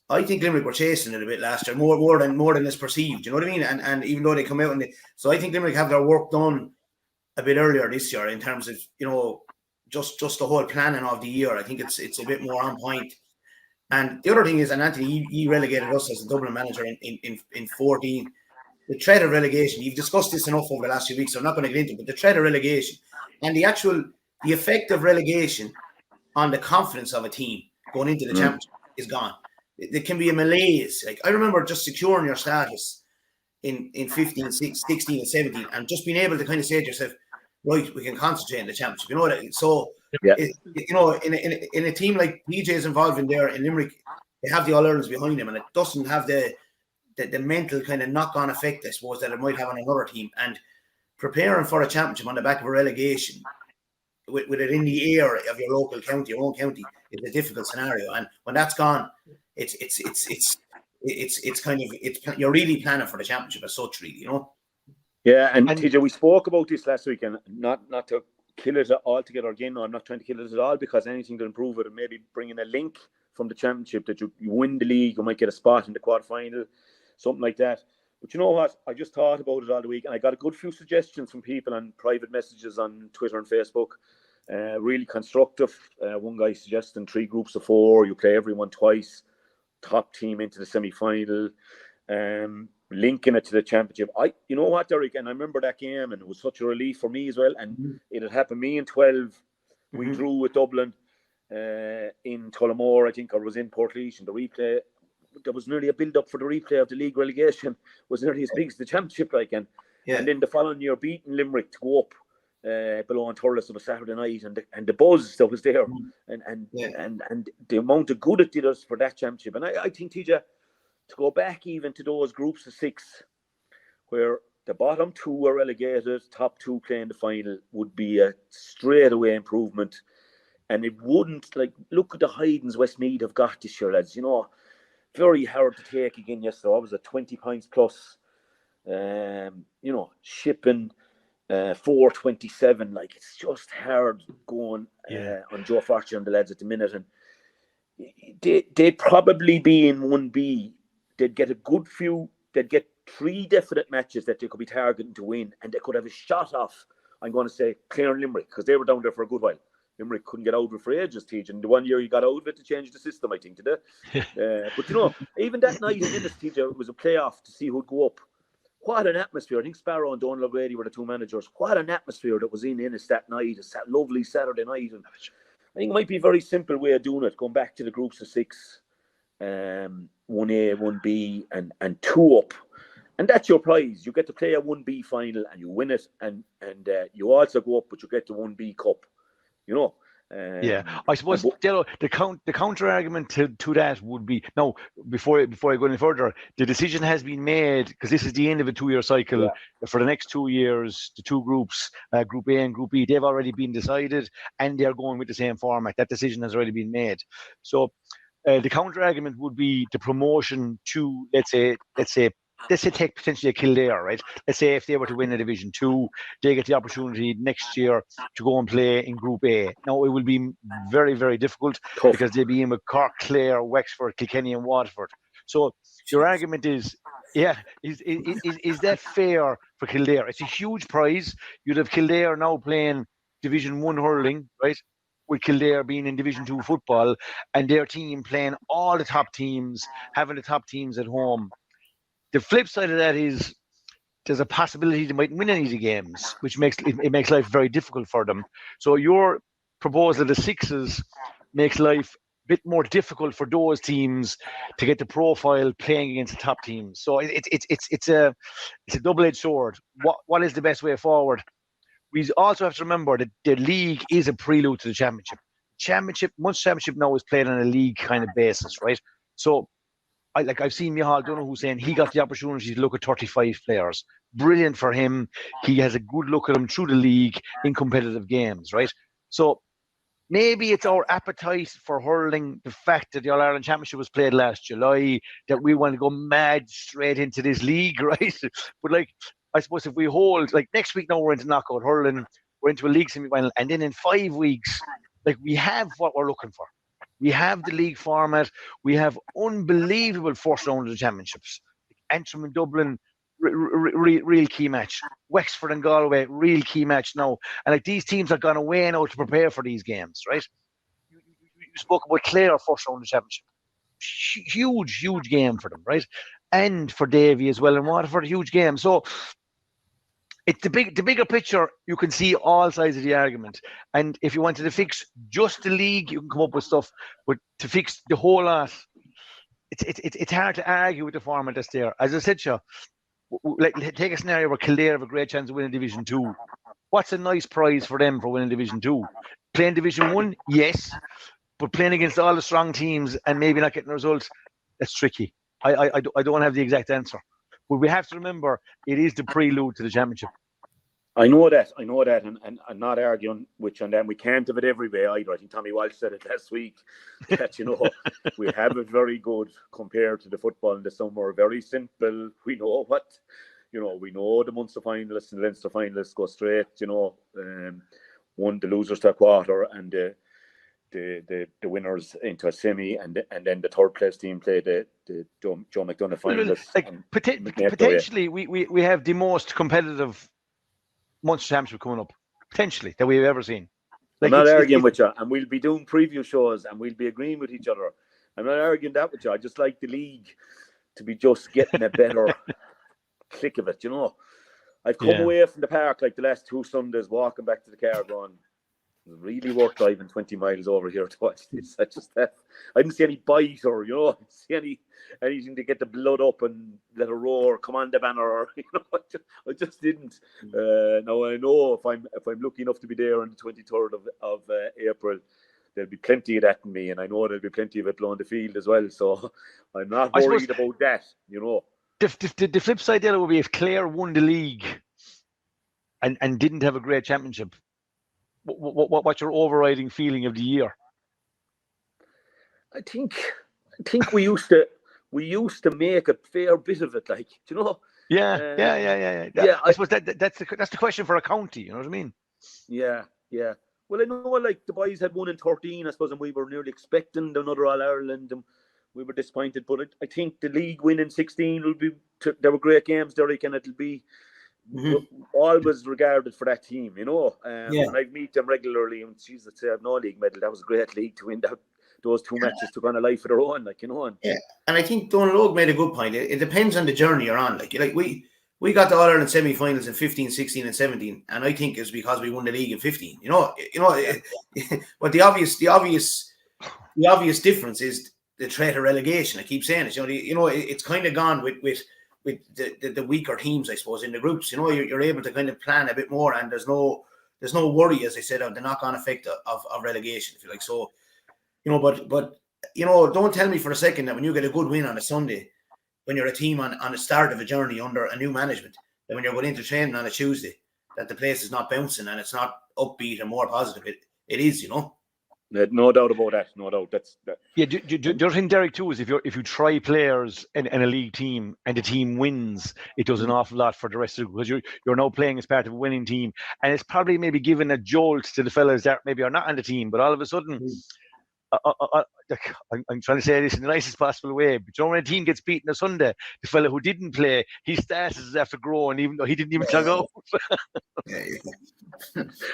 I think Limerick were chasing it a bit last year, more than is perceived. You know what I mean? And even though they come out so I think Limerick have their work done a bit earlier this year in terms of, you know, just the whole planning of the year. I think it's a bit more on point. And the other thing is, and Anthony, he relegated us as a Dublin manager in 14. The threat of relegation, you've discussed this enough over the last few weeks, so I'm not going to get into it, but the threat of relegation and the effect of relegation on the confidence of a team going into the championship is gone. There can be a malaise. Like, I remember just securing your status in 15, 16 and 17 and just being able to kind of say to yourself, right, we can concentrate in the championship. You know that. So, you know, in a team like PJ is involved in there in Limerick, they have the All-Irelands behind them, and it doesn't have the mental kind of knock-on effect, I suppose, that it might have on another team. And preparing for a championship on the back of a relegation with it in the air of your local county, your own county, is a difficult scenario. And when that's gone, it's kind of you're really planning for the championship as such, really, you know. Yeah, and TJ, we spoke about this last week, and not to kill it altogether again. No, I'm not trying to kill it at all, because anything to improve it, and maybe bring in a link from the championship that you win the league, you might get a spot in the quarterfinal, something like that. But you know what? I just thought about it all the week, and I got a good few suggestions from people on private messages on Twitter and Facebook. Really constructive. One guy suggesting 3 groups of 4. You play everyone twice. Top team into the semi-final. Linking it to the championship. You know what, Derek? And I remember that game, and it was such a relief for me as well. And it had happened me in 12. We drew with Dublin in Tullamore, I think, or was in Portlaoise, and the replay. There was nearly a build-up for the replay of the league relegation. Was nearly as big as the championship, like, and then the following year beating Limerick to go up below on Thurles on a Saturday night, and the buzz that was there, and the amount of good it did us for that championship. And I think, TJ, to go back even to those groups of 6, where the bottom 2 were relegated, top 2 playing the final, would be a straightaway improvement. And it wouldn't, like, look at the hidings Westmeath have got this year, lads. You know, very hard to take again yesterday. I was at 20 points plus. You know, Shipping 427. Like, it's just hard going on Joe Fortune and the lads at the minute. And they'd probably be in 1B. They'd get a good few. They'd get 3 definite matches that they could be targeting to win, and they could have a shot off, I'm going to say, Clare and Limerick, because they were down there for a good while. Limerick couldn't get out of it for ages, TJ. And the one year you got out of it to change the system, I think, today. But, you know, even that night in Ennis, TJ, it was a playoff to see who'd go up. What an atmosphere. I think Sparrow and Donald O'Grady were the 2 managers. What an atmosphere that was in Ennis that night. A lovely Saturday night. And I think it might be a very simple way of doing it, going back to the groups of 6, 1A, 1B, and 2 up. And that's your prize. You get to play a 1B final and you win it, and you also go up, but you get the 1B cup. You know. I suppose the counter argument to that would be, now, before I go any further, the decision has been made, because this is the end of a 2-year cycle. For the next 2 years, the 2 groups, Group A and Group B, they've already been decided, and they're going with the same format. That decision has already been made. So the counter argument would be the promotion to, let's say take potentially a Kildare, right? Let's say if they were to win a Division 2, they get the opportunity next year to go and play in Group A. Now, it will be very, very difficult, because they'll be in with Cork, Clare, Wexford, Kilkenny and Waterford. So your argument is, is that fair for Kildare? It's a huge prize. You'd have Kildare now playing Division 1 hurling, right? With Kildare being in Division 2 football, and their team playing all the top teams, having the top teams at home. The flip side of that is there's a possibility they might win any of the games, which makes life very difficult for them. So your proposal of the 6s makes life a bit more difficult for those teams to get the profile playing against the top teams. So it's a double-edged sword. What is the best way forward? We also have to remember that the league is a prelude to the championship. Munster Championship now is played on a league kind of basis, right? So I've seen Micheál Donoghue saying he got the opportunity to look at 35 players. Brilliant for him. He has a good look at them through the league in competitive games, right? So maybe it's our appetite for hurling, the fact that the All-Ireland Championship was played last July, that we want to go mad straight into this league, right? But I suppose if we hold, next week now we're into knockout hurling, we're into a league semi-final, and then in 5 weeks, we have what we're looking for. We have the league format. We have unbelievable first round of the championships. Antrim and Dublin, real key match. Wexford and Galway, real key match now. And these teams have gone away now to prepare for these games, right? You spoke about Clare first round of the championship. Huge game for them, right? And for Davy as well, and Waterford, a huge game. So it's the bigger picture. You can see all sides of the argument, and if you wanted to fix just the league, you can come up with stuff. But to fix the whole lot, it's hard to argue with the format that's there. As I said, take a scenario where Kildare have a great chance of winning Division 2. What's a nice prize for them for winning Division 2? Playing Division 1, yes, but playing against all the strong teams and maybe not getting results, that's tricky. I don't have the exact answer. But we have to remember, it is the prelude to the championship. I know that, and I'm not arguing with you on that. We can't have it every way either. I think Tommy Walsh said it last week, that, we have it very good compared to the football in the summer. Very simple. We know what we know the Munster finalists and Leinster finalists go straight. One the losers to a quarter, and the winners into a semi, and then the third place team play the Joe McDonagh finalists. Potentially, we have the most competitive Munster Championship coming up, potentially, that we've ever seen. I'm not arguing with you, and we'll be doing preview shows, and we'll be agreeing with each other. I'm not arguing that with you. I just like the league to be just getting a better click of it. I've come away from the park like the last 2 Sundays, walking back to the car, going, it's really worth driving 20 miles over here to watch this. I didn't see any bite or, I didn't see anything to get the blood up and let it roar, come on the banner, or, I just didn't. Now I know if I'm lucky enough to be there on the 23rd of April, there'll be plenty of that in me, and I know there'll be plenty of it blowing the field as well. So I'm not worried about that, The flip side there would be if Clare won the league and didn't have a great championship. What's your overriding feeling of the year? I think we used to make a fair bit of it, like, Yeah. I suppose that's the question for a county. You know what I mean? Yeah. Well, I know, like, the boys had 1 in 13, I suppose, and we were nearly expecting another All Ireland, and we were disappointed. But I think the league win in 16 will be. There were great games, Derek, and it'll be. Always regarded for that team, And I meet them regularly, and Jesus, they have no league medal. That was a great league to win. Those 2 matches took on a life of their own, And I think Donal Logue made a good point. It depends on the journey you're on. Like we got the All Ireland semi-finals in 15, 16, and 17, and I think it's because we won the league in 15. But the obvious difference is the threat of relegation. I keep saying it. It's kind of gone with the weaker teams, I suppose, in the groups. You're able to kind of plan a bit more, and there's no worry, as I said, of the knock-on effect of relegation, if you like. So, but don't tell me for a second that when you get a good win on a Sunday, when you're a team on the start of a journey under a new management, that when you're going into training on a Tuesday, that the place is not bouncing and it's not upbeat and more positive. It is, No doubt about that. No doubt. That's that. Yeah, the other thing, Derek, too, is if you try players in a league team and the team wins, it does an awful lot for the rest of it, because you're now playing as part of a winning team, and it's probably maybe giving a jolt to the fellas that maybe are not on the team, but all of a sudden, I'm trying to say this in the nicest possible way, but when a team gets beaten on Sunday, the fella who didn't play, his status after growing, even though he didn't even tug out.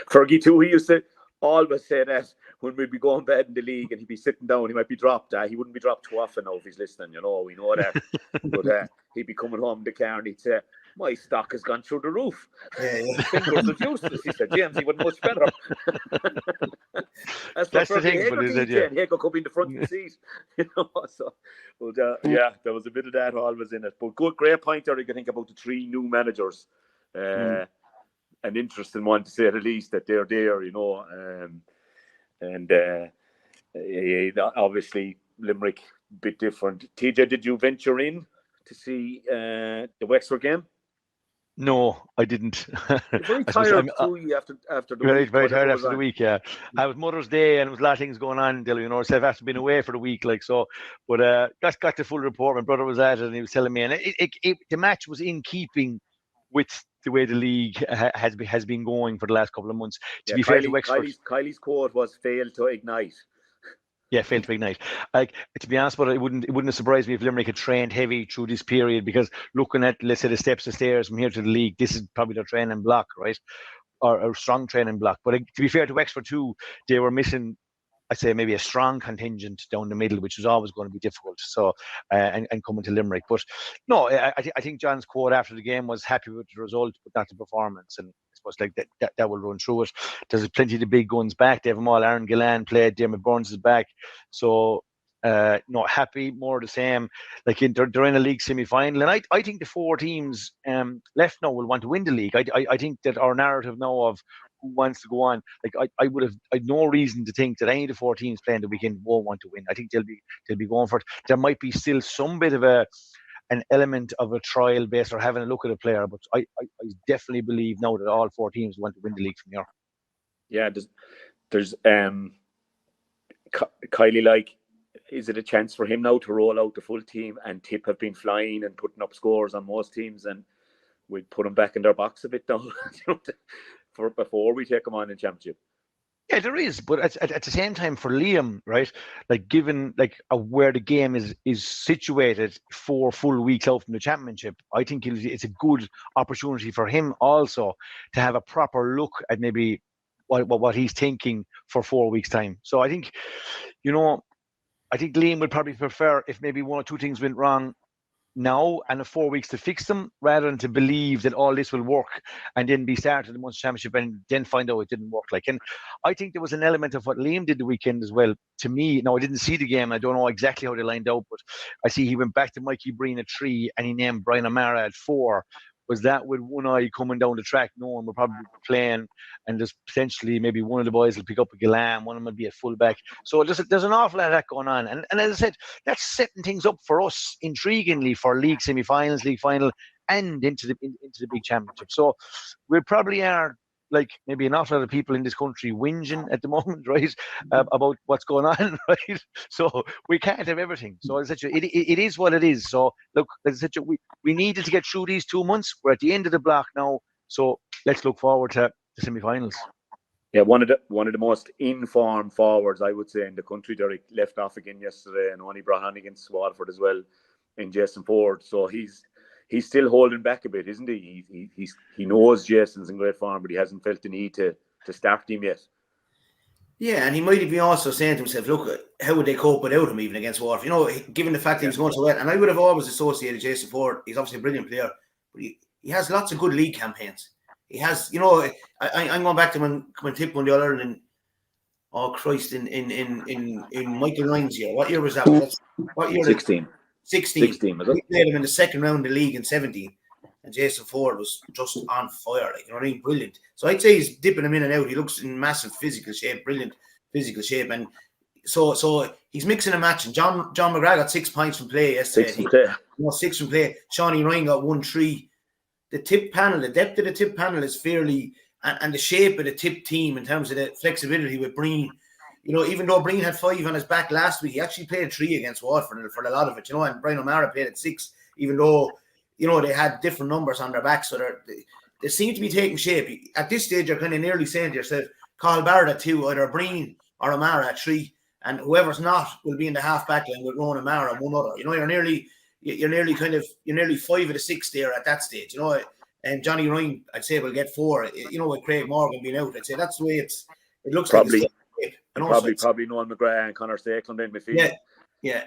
Fergie too, he used to always say that when we'd be going bad in the league and he'd be sitting down, he might be dropped. He wouldn't be dropped too often now if he's listening, we know that. But he'd be coming home in the car and he'd say, my stock has gone through the roof. Fingers of useless. He said, James, he wasn't much better. That's the thing, but is it? Yeah. Hago could be in the front of the seat. So, there was a bit of that always in it. But great point there, you can think about the 3 new managers. An interesting one, to say the least, that they're there, obviously Limerick a bit different. TJ, did you venture in to see the Wexford game? No, I didn't. Very tired after the week. Very tired after the week, yeah. I was Mother's Day and there was a lot of things going on, Dalo, so I've after been away for the week, like so. But that's got the full report. My brother was at it and he was telling me, and the match was in keeping with the way the league has been going for the last couple of months. To be fair to Wexford, Kylie's quote was "fail to ignite." Yeah, failed to ignite. Like, to be honest, but it wouldn't have surprised me if Limerick had trained heavy through this period, because looking at, let's say, the steps of stairs from here to the league, this is probably their training block, right? Or a strong training block. But to be fair to Wexford too, they were missing, I'd say, maybe a strong contingent down the middle, which was always going to be difficult. So, and coming to Limerick. But no, I think John's quote after the game was happy with the result, but not the performance. And I suppose like that will run through it. There's plenty of the big guns back. They have them all. Aaron Gillan played. Dermot Burns is back. So, not happy, more the same. Like they're in a league semi-final, and I think the 4 teams left now will want to win the league. I think that our narrative now of who wants to go on, like I'd no reason to think that any of the 4 teams playing the weekend won't want to win. I think they'll be going for it. There might be still some bit of an element of a trial base or having a look at a player, but I definitely believe now that all 4 teams want to win the league from here. Yeah, there's Kylie, like, is it a chance for him now to roll out the full team? And Tip have been flying and putting up scores on most teams, and we'd put them back in their box a bit now, for before we take them on in Championship. Yeah, there is, but at the same time, for Liam, right? Like, given where the game is situated 4 full weeks out from the Championship, I think it's a good opportunity for him also to have a proper look at maybe what he's thinking for 4 weeks' time. So I think, I think Liam would probably prefer if maybe 1 or 2 things went wrong now and 4 weeks to fix them, rather than to believe that all this will work and then be started in the Munster Championship and then find out it didn't work. And I think there was an element of what Liam did the weekend as well. To me, now I didn't see the game, I don't know exactly how they lined out, but I see he went back to Mikey Breen at 3 and he named Brian O'Mara at 4. Was that with one eye coming down the track, knowing we're probably playing, and there's potentially maybe one of the boys will pick up a Galan, one of them will be at fullback. So there's an awful lot of that going on. And as I said, that's setting things up for us intriguingly for league semi-finals, league final, and into the big championship. So we probably are, like, maybe an awful lot of people in this country whinging at the moment, right, about what's going on, right? So we can't have everything. So as I said, it is what it is. So look, as I said, we needed to get through these 2 months. We're at the end of the block now, so let's look forward to the semi-finals. Yeah, one of the most informed forwards, I would say, in the country. Derek left off again yesterday and only brought on against Waterford as well in Jason Ford. So he's still holding back a bit, isn't he? He knows Jason's in great form, but he hasn't felt the need to start him yet. Yeah, and he might have been also saying to himself, look, how would they cope without him even against Waterford? Given the fact that he's going so well. And I would have always associated Jason Ford, he's obviously a brilliant player, but he has lots of good league campaigns. He has, I'm going back to when Tip won the All-Ireland in, oh Christ, in Michael Ryan's year. What year was that? What year? 16. 16 was it? We played him in the second round of the league in 17, and Jason Ford was just on fire, brilliant. So I'd say he's dipping him in and out. He looks in massive physical shape, brilliant physical shape, and so he's mixing and matching. John McGrath got 6 points from play yesterday. 6 from play. Shawnee Ryan got 1-3. The tip panel, the depth of the tip panel is fairly, and the shape of the tip team in terms of the flexibility with Breen. Even though Breen had 5 on his back last week, he actually played 3 against Waterford for a lot of it, and Brian O'Mara played at 6, even though, they had different numbers on their back. So they seem to be taking shape. At this stage, you're kind of nearly saying to yourself, Carl Barrett at 2, either Breen or O'Mara at 3, and whoever's not will be in the half back line with Rowan O'Mara and one other. You're nearly 5 of the 6 there at that stage, and Johnny Ryan, I'd say, will get 4, with Craig Morgan being out. I'd say that's the way it looks probably. Like. Probably Noel McGrath and Conor Stakeland in midfield. Yeah.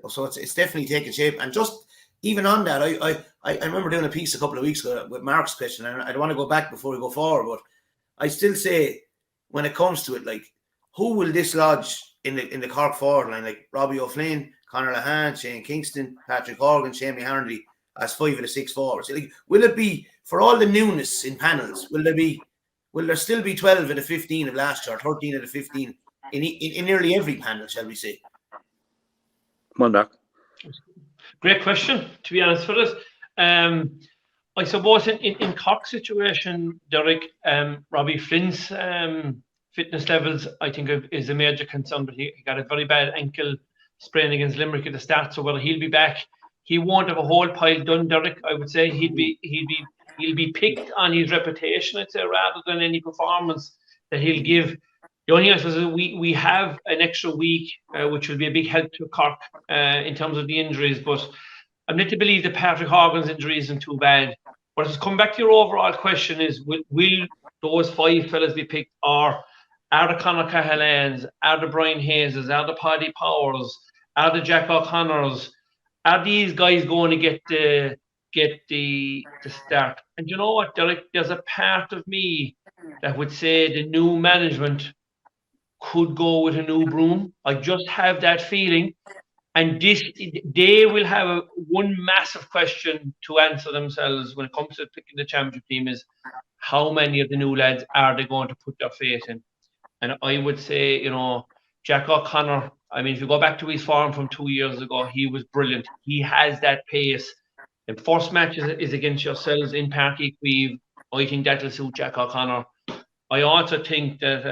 So it's definitely taking shape. And just even on that, I remember doing a piece a couple of weeks ago with Mark's question, and I don't want to go back before we go forward, but I still say when it comes to it, like, who will dislodge in the Cork forward line, like Robbie O'Flynn, Conor Lahan, Shane Kingston, Patrick Horgan, Shamie Harnley as 5 of the 6 forwards? Like, will it be, for all the newness in panels, will there still be 12 of the 15 of last year, 13 of the 15 in nearly every panel, shall we say? Come on, Doc. Great question, to be honest with us. I suppose in Cork's situation, Derek, Robbie Flynn's fitness levels, I think, is a major concern, but he got a very bad ankle sprain against Limerick at the start, so whether he'll be back, he won't have a whole pile done, Derek. I would say he'll be picked on his reputation, I'd say, rather than any performance that he'll give. The only answer is we have an extra week, which will be a big help to Cork in terms of the injuries. But I'm led to believe that Patrick Horgan's injury isn't too bad. But to come back to your overall question is, will those 5 fellas be picked, or are the Conor Cahillans, are the Brian Hayeses, are the Paddy Powers, are the Jack O'Connors, are these guys going to get the start? And you know what, Derek? There's a part of me that would say the new management could go with a new broom. I just have that feeling. And they will have one massive question to answer themselves when it comes to picking the championship team is, how many of the new lads are they going to put their faith in? And I would say, Jack O'Connor, I mean, if you go back to his form from 2 years ago, he was brilliant. He has that pace. The first match is against yourselves in Páirc Uí Chaoimh. I think that'll suit Jack O'Connor. I also think that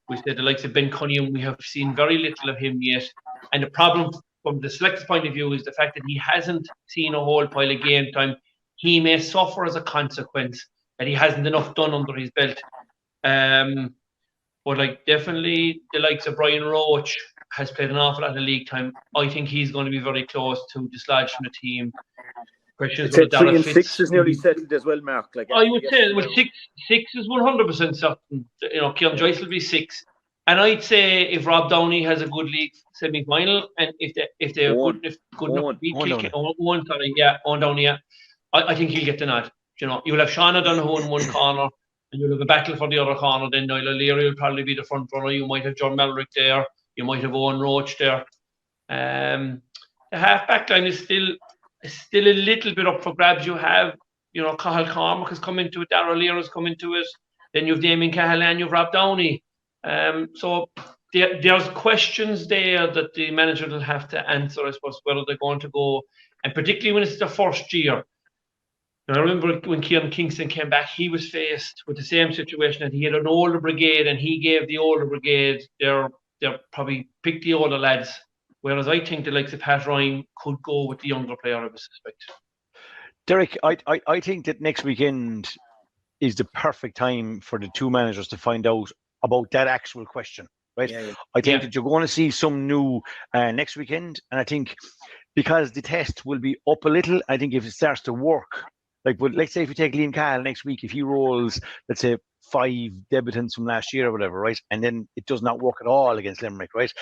we said the likes of Ben Cunningham, we have seen very little of him yet. And the problem from the selector's point of view is the fact that he hasn't seen a whole pile of game time. he may suffer as a consequence that he hasn't enough done under his belt. But like definitely the likes of Brian Roach has played an awful lot of league time. I think he's going to be very close to dislodge from the team. It's at 3 and 6 is nearly settled as well, Mark. Like I would say with six is 100% certain. You know, Kieran Joyce will be 6. And I'd say if Rob Downey has a good league semi-final, and if they're good enough to beat Owen Downey, yeah, I think he'll get the nod. You know, you'll have Sean O'Donoghue in one corner, and you'll have a battle for the other corner. Then Niall O'Leary will probably be the front runner. You might have John Melrick there. You might have Owen Roach there. The half-back line is still a little bit up for grabs. You have, you know, Cathal Cormac has come into it. Darragh Lear has come into it. Then you have Damien Cahalan, you have Rob Downey. So there's questions there that the manager will have to answer, I suppose, whether they're going to go, and particularly when it's the first year. And I remember when Kieran Kingston came back, he was faced with the same situation, that he had an older brigade, and he gave the older brigade their probably pick the older lads. Whereas I think the likes of Pat Ryan could go with the younger player, I would suspect. Derek, I think that next weekend is the perfect time for the two managers to find out about that actual question, right? Yeah. I think that you're going to see some new next weekend, and I think because the test will be up a little, I think if it starts to work, like, but let's say if you take Liam Cahill next week, if he rolls, let's say 5 debutants from last year or whatever, right, and then it does not work at all against Limerick, right,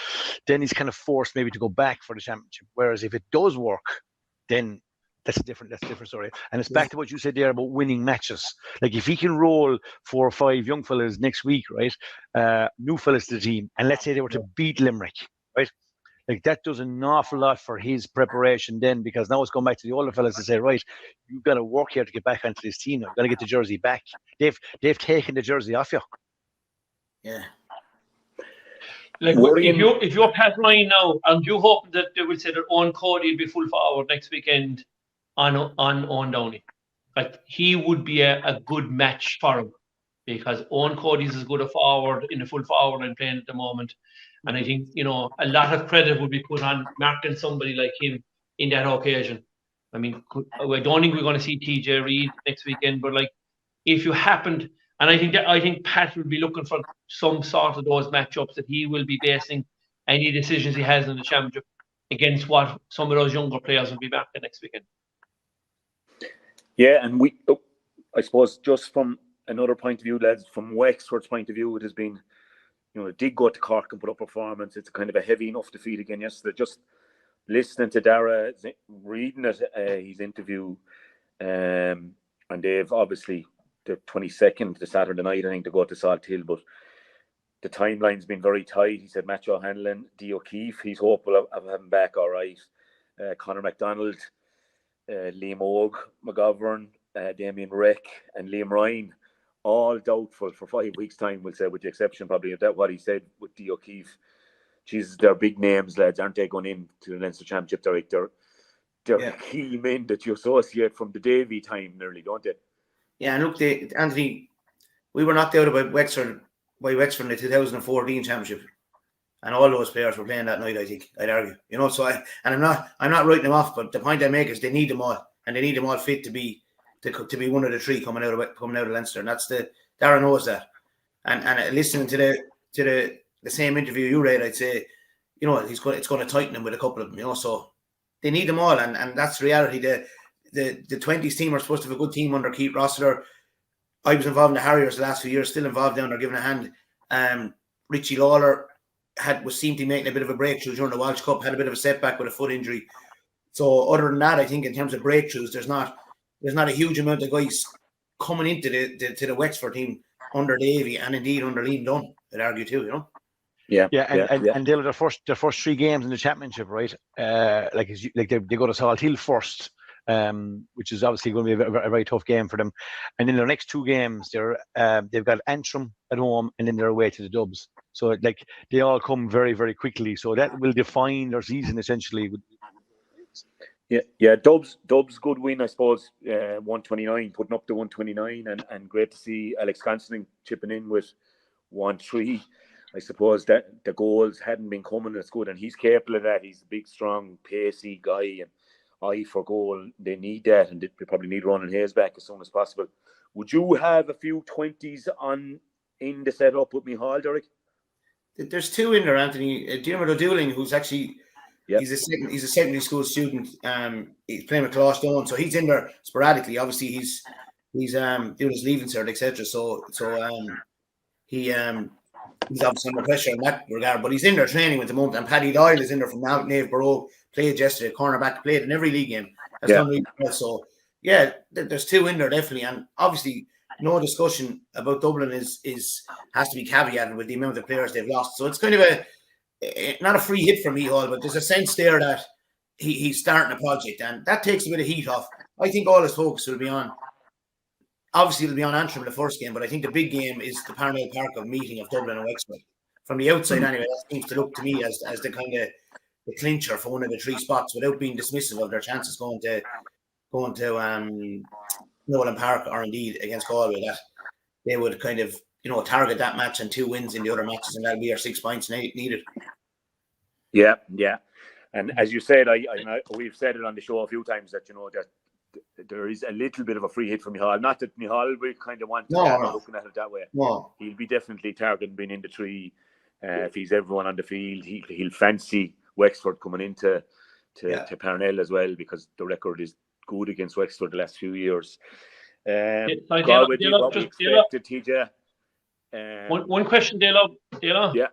then he's kind of forced maybe to go back for the championship. Whereas if it does work, then that's a different story. And it's back to what you said there about winning matches. Like if he can roll 4 or 5 young fellas next week, right, new fellas to the team, and let's say they were to beat Limerick, right, like that does an awful lot for his preparation then, because now it's going back to the older fellas to say, right, you've got to work here to get back onto this team now. You've got to get the jersey back. They've taken the jersey off you. Yeah. Like if you're Pat Ryan now, and you hope that they will say that Owen Cody will be full forward next weekend on Owen Downey, like he would be a good match for him, because Owen Cody's as good a forward in the full forward and playing at the moment. And I think, you know, a lot of credit would be put on marking somebody like him in that occasion. I mean, I don't think we're going to see TJ Reid next weekend, but like if you happened, and I think Pat will be looking for some sort of those matchups that he will be basing any decisions he has in the championship against what some of those younger players will be back the next weekend. Yeah, and I suppose just from another point of view, lads, from Wexford's point of view, it has been, you know, it did go to Cork and put up a performance. It's kind of a heavy enough defeat again yesterday. Just listening to Dara, reading his interview, and they've obviously the 22nd, the Saturday night, I think, to go to Salt Hill, but the timeline's been very tight. He said Matthew O'Hanlon, Dee O'Keefe, he's hopeful of having back all right. Conor MacDonald, Liam Ogue, McGovern, Damien Reck, and Liam Ryan, all doubtful for 5 weeks' time, we'll say, with the exception probably of that what he said with Dee O'Keefe. Jesus, they're big names, lads, aren't they, going into the Leinster Championship? They're key men that you associate from the Davy time nearly, don't they? Yeah, and look, Anthony, we were knocked out by Wexford in the 2014 Championship, and all those players were playing that night, I think, I'd argue. You know, so I'm not writing them off, but the point I make is they need them all, and they need them all fit to be one of the 3 coming out of Leinster, and that's Darren knows that. And listening to the same interview you read, I'd say, you know, it's going to tighten him with a couple of them, you know, so they need them all, and that's the reality. The 20s team are supposed to have a good team under Keith Rossiter. I was involved in the Harriers the last few years, still involved down there, giving a hand. Richie Lawler seemed to be making a bit of a breakthrough during the Walsh Cup, had a bit of a setback with a foot injury. So other than that, I think in terms of breakthroughs, there's not a huge amount of guys coming into the Wexford team under Davy, and indeed under Liam Dunn, I'd argue too, you know. And they were their first 3 games in the championship, right? They go to Salt Hill first, which is obviously going to be a very tough game for them. And in their next 2 games, they've got Antrim at home, and then they're away to the Dubs. So like they all come very, very quickly. So that will define their season essentially. Yeah. Dubs good win, I suppose. 129, putting up to 129, and great to see Alex Considine chipping in with 1-3. I suppose that the goals hadn't been coming as good, and he's capable of that. He's a big, strong, pacey guy, and eye for goal. They need that, and they probably need Ronan Hayes back as soon as possible. Would you have a few 20s in the setup with Michal, Derek? There's two in there, Anthony. Diarmuid O'Dooling, who's actually he's a secondary school student. He's playing with Clostone, so he's in there sporadically. Obviously, he's doing his leaving cert, etc. So he's obviously under pressure in that regard, but he's in there training at the moment. And Paddy Doyle is in there from now. Nave Barrow played yesterday, cornerback, played in every league game. That's done really well. So there's two in there definitely, and obviously no discussion about Dublin has to be caveated with the amount of players they've lost. So it's kind of not a free hit for Michal, but there's a sense there that he's starting a project, and that takes a bit of heat off. I think all his focus will be on. Obviously, it'll be on Antrim in the first game, but I think the big game is the Parnell Park of meeting of Dublin and Wexford. From the outside, anyway, that seems to look to me as the kind of the clincher for one of the three spots, without being dismissive of their chances going to Nolan Park or indeed against Galway. That they would kind of target that match and 2 wins in the other matches, and that'll be our 6 points needed. Yeah. And as you said, we've said it on the show a few times that that there is a little bit of a free hit from Michal. Not that Michal will kind of want to looking at it that way. No. He'll be definitely targeting being in the three. If he's everyone on the field, he'll fancy Wexford coming into Parnell as well, because the record is good against Wexford the last few years. Galway did what we expected, TJ. One question, Dalo.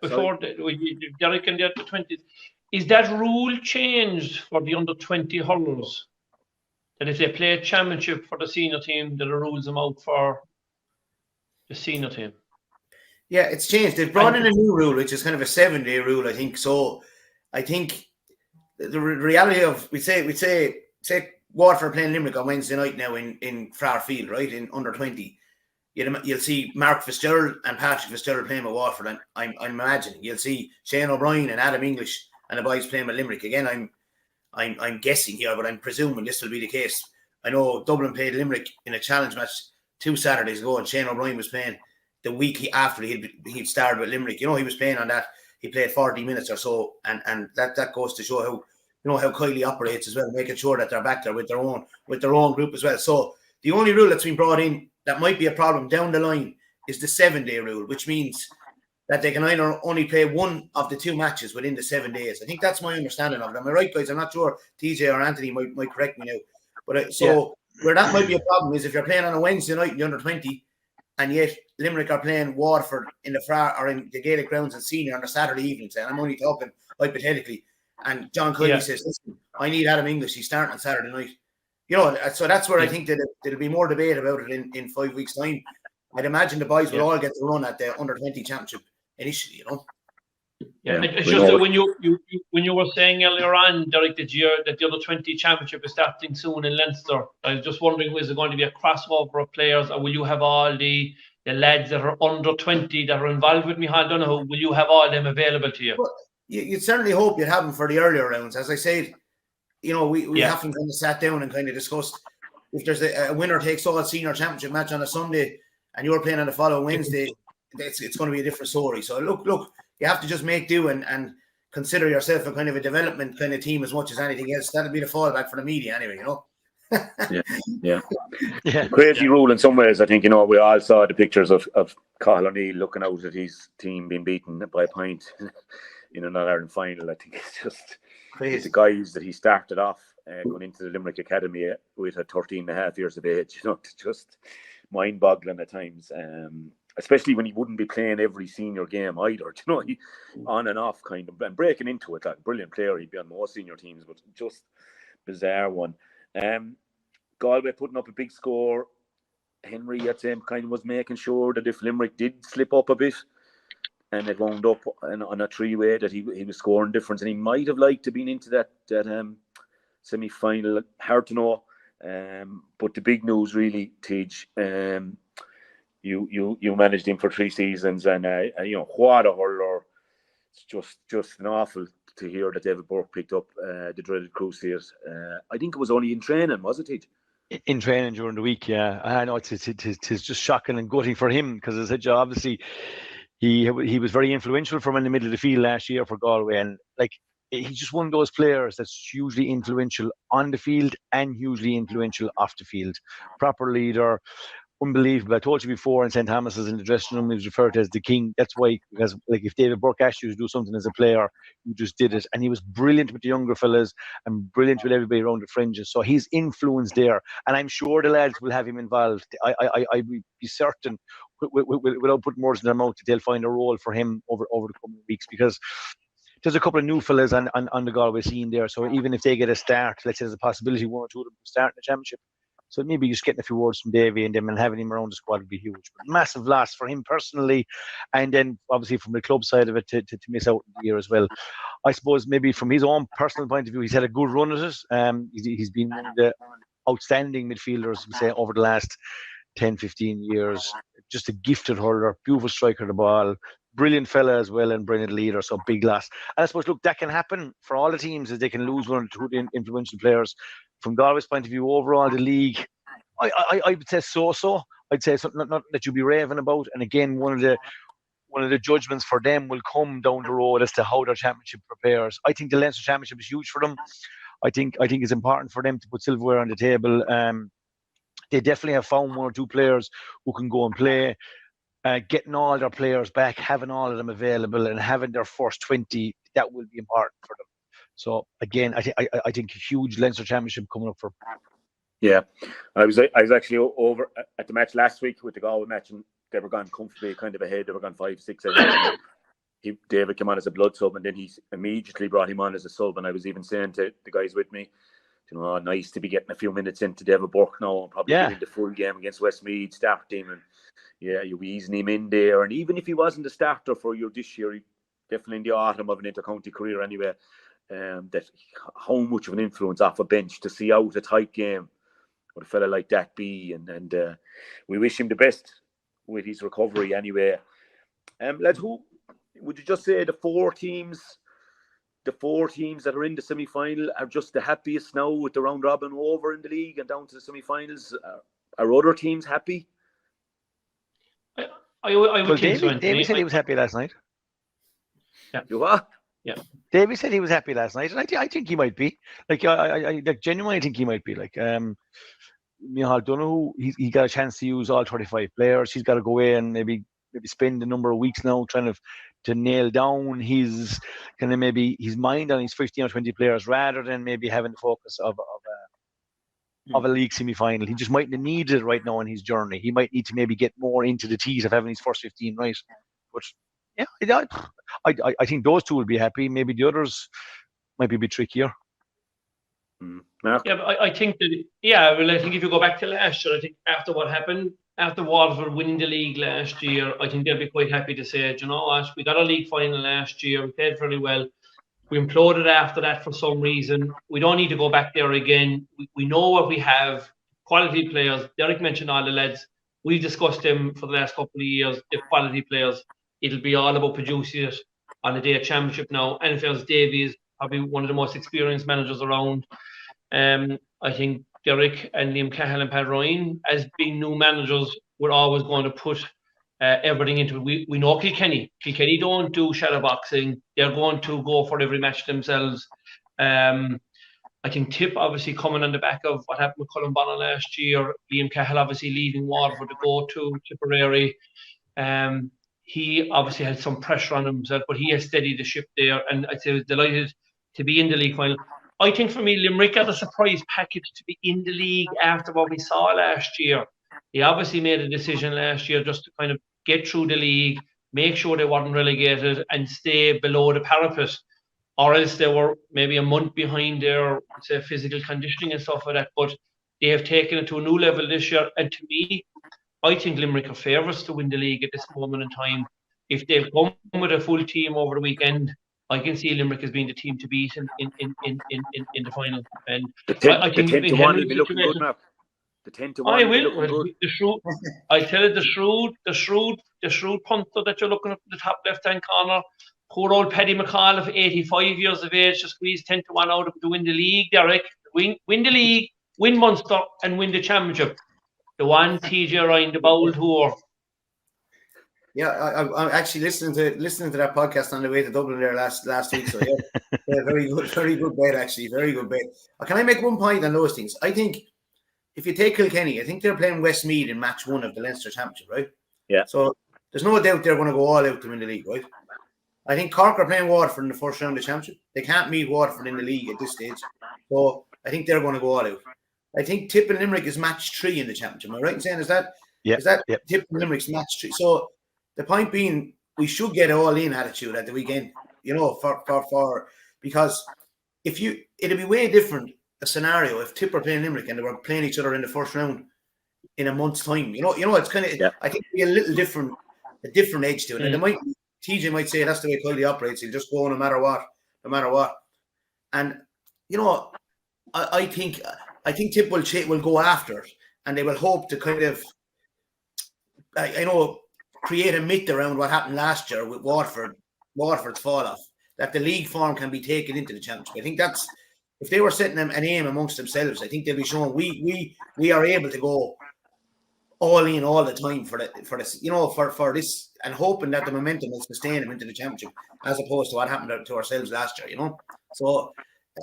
Before Derek and the 20s, is that rule changed for the under 20 hurlers? That if they play a championship for the senior team, that it rules them out for the senior team? Yeah, it's changed. They've brought in a new rule, which is kind of a 7-day rule, I think. So I think the reality of we say Waterford playing Limerick on Wednesday night now in Farr Field, right, in under 20. You'll see Mark Fitzgerald and Patrick Fitzgerald playing with Waterford, and I'm imagining you'll see Shane O'Brien and Adam English and the boys playing with Limerick. Again, I'm guessing here, but I'm presuming this will be the case. I know Dublin played Limerick in a challenge match 2 Saturdays ago, and Shane O'Brien was playing the week after he'd started with Limerick. He was playing on that. He played 40 minutes or so, and that goes to show how Kiley operates as well, making sure that they're back there with their own group as well. So the only rule that's been brought in that might be a problem down the line is the 7-day rule, which means that they can either only play one of the 2 matches within the 7 days. I think that's my understanding of it. Am I right, guys? I'm not sure. TJ or Anthony might correct me now. But where that might be a problem is if you're playing on a Wednesday night in the under 20, and yet Limerick are playing Waterford in the Farr or in the Gaelic grounds and senior on a Saturday evening. And I'm only talking hypothetically. And John Kiley says, "Listen, I need Adam English. He's starting on Saturday night." So that's where I think that there'll be more debate about it in 5 weeks' time. I'd imagine the boys will all get to run at the under 20 championship initially, It's just that when you were saying earlier on, Derek, that the under 20 championship is starting soon in Leinster, I was just wondering, is there going to be a crossover of players, or will you have all the lads that are under 20 that are involved with Michal Donoghue? Will you have all them available to you? Well, you'd certainly hope you'd have them for the earlier rounds. As I said, we haven't kind of sat down and kind of discussed if there's a winner takes all senior championship match on a Sunday and you're playing on the following Wednesday, it's going to be a different story. So look, you have to just make do and consider yourself a kind of a development kind of team as much as anything else. That'll be the fallback for the media anyway, Crazy rule in some ways. I think we all saw the pictures of Cathal O'Neill looking out at his team being beaten by a point in an All-Ireland final. I think it's just crazy. The guys that he started off going into the Limerick Academy with at 13 and a half years of age, it's just mind-boggling at times. Especially when he wouldn't be playing every senior game either. He on and off kind of and breaking into it. Like a brilliant player, he'd be on more senior teams, but just bizarre one. Galway putting up a big score. Henry at same kind of was making sure that if Limerick did slip up a bit, and it wound up on a 3-way, that he was scoring difference, and he might have liked to been into that semi-final. Hard to know, but the big news really, Tej. You managed him for 3 seasons, and what a hurler! It's just an awful to hear that David Burke picked up the dreaded Crusaders. I think it was only in training, was it, Tej? In training during the week, yeah. I know it's just shocking and gutting for him, because as I said, obviously he was very influential from in the middle of the field last year for Galway, and like he's just one of those players that's hugely influential on the field and hugely influential off the field. Proper leader, unbelievable. I told you before, in St. Thomas's in the dressing room, he was referred to as the king. That's why, because like if David Burke asked you to do something as a player, you just did it. And he was brilliant with the younger fellas and brilliant with everybody around the fringes. So his influence there, and I'm sure the lads will have him involved. I would be certain, without putting words in their mouth, that they'll find a role for him over the coming weeks, because there's a couple of new fellas on the Galway scene there. So even if they get a start, let's say there's a possibility one or two of them start in the championship. So maybe just getting a few words from Davy and them and having him around the squad would be huge. But massive loss for him personally, and then obviously from the club side of it to miss out in the year as well. I suppose maybe from his own personal point of view, he's had a good run at it. He's been one of the outstanding midfielders, we say, over the last 10, 15 years. Just a gifted hurler, beautiful striker of the ball, brilliant fella as well, and brilliant leader. So big loss. And I suppose, look, that can happen for all the teams, as they can lose one or two influential players. From Galway's point of view, overall, the league, I would say so. I'd say something not that you'd be raving about. And again, one of the judgments for them will come down the road as to how their championship prepares. I think the Leinster Championship is huge for them. I think it's important for them to put silverware on the table. They definitely have found one or two players who can go and play. Getting all their players back, having all of them available, and having their first 20, that will be important for them. So again, I think a huge Leinster Championship coming up for. Yeah, I was actually over at the match last week with the Galway match, and they were gone comfortably kind of ahead. They were gone 5-6 ahead. David came on as a blood sub, and then he immediately brought him on as a sub. And I was even saying to the guys with me, you know, nice to be getting a few minutes into David Burke now, and probably getting the full game against Westmeath, start him, and you'll be easing him in there. And even if he wasn't a starter for you this year, he definitely in the autumn of an inter-county career anyway. That how much of an influence off a bench to see out a tight game with a fella like that be, and we wish him the best with his recovery anyway. Lads, who would you just say the four teams that are in the semi-final are just the happiest now with the round robin over in the league and down to the semi-finals? Are other teams happy? I would think so. Davy said he was happy last night. Yeah. You are? Yeah. Davy said he was happy last night, and I think he might be. Like, I genuinely think he might be. Like, Micheál Donoghue, he got a chance to use all 35 players. He's got to go away and maybe spend a number of weeks now trying to nail down his kind of maybe his mind on his 15 or 20 players, rather than maybe having the focus of a league semi-final. He just mightn't need it right now in his journey. He might need to maybe get more into the teeth of having his first 15 right. But yeah, I think those two will be happy. Maybe the others might be a bit trickier. Mark? Yeah, but I think that, I think if you go back to last year, I think after what happened, after Waterford winning the league last year, I think they'll be quite happy to say, you know what, we got a league final last year, we played very well. We imploded after that for some reason. We don't need to go back there again. We know what we have, quality players. Derek mentioned all the lads. We've discussed them for the last couple of years, the quality players. It'll be all about producing it on the day of championship now. And if there's Davy is probably one of the most experienced managers around. I think Derek and Liam Cahill and Pat Ryan, as being new managers, we're always going to put everything into it. We know Kilkenny. Kilkenny don't do shadow boxing. They're going to go for every match themselves. I think Tip obviously coming on the back of what happened with Cullen Bonner last year. Liam Cahill obviously leaving Waterford to go to Tipperary. He obviously had some pressure on himself, but he has steadied the ship there. And I'd say I was delighted to be in the league final. I think for me, Limerick got a surprise package to be in the league after what we saw last year. They obviously made a decision last year just to kind of get through the league, make sure they weren't relegated and stay below the parapet, or else they were maybe a month behind their physical conditioning and stuff like that. But they have taken it to a new level this year. And to me, I think Limerick are favourites to win the league at this moment in time. If they've come with a full team over the weekend, I can see Limerick as being the team to beat in the final. And I think the 10-1 will be looking good now. The 10-1. I will. I tell you, the shrewd punter that you're looking at the top left-hand corner. Poor old Paddy McCall of 85 years of age to squeeze 10-1 out of to win the league. Derek, win the league, win Munster, and win the championship. The one TJ Ryan, the bold whore. Yeah, I'm actually listening to that podcast on the way to Dublin there last week. So yeah, very good bet actually, very good bet. Can I make one point on those things? I think if you take Kilkenny, I think they're playing Westmeath in match 1 of the Leinster Championship, right? Yeah. So there's no doubt they're going to go all out to win the league, right? I think Cork are playing Waterford in the first round of the Championship. They can't meet Waterford in the league at this stage, so I think they're going to go all out. I think Tip and Limerick is match 3 in the Championship. Am I right in saying is that Tip and Limerick's match 3? So the point being, we should get an all-in attitude at the weekend, for because it'd be way different a scenario if Tip are playing Limerick and they were playing each other in the first round in a month's time. It's kind of I think it'd be a different edge to it. And TJ might say that's the way Kiley operates. He'll just go no matter what. And I think Tip will go after it, and they will hope to kind of create a myth around what happened last year with Waterford's fall off, that the league form can be taken into the Championship. I think that's, if they were setting an aim amongst themselves, I think they'll be showing we are able to go all in all the time for this, and hoping that the momentum will sustain them into the Championship, as opposed to what happened to ourselves last year. So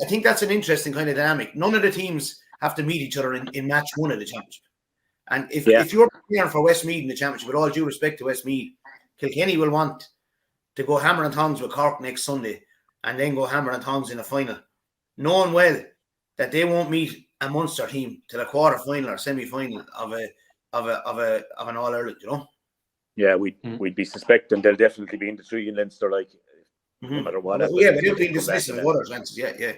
I think that's an interesting kind of dynamic. None of the teams have to meet each other in match 1 of the Championship. And if you're preparing for Westmeath in the Championship, with all due respect to Westmeath, Kilkenny will want to go hammer and tongs with Cork next Sunday, and then go hammer and tongs in the final, knowing well that they won't meet a Munster team to the quarter final or semi final of an All Ireland. Yeah, we'd be suspecting they'll definitely be in the 3 in Leinster, no matter what. Yeah, but they'll be dismissing of others, Leinster. Yeah.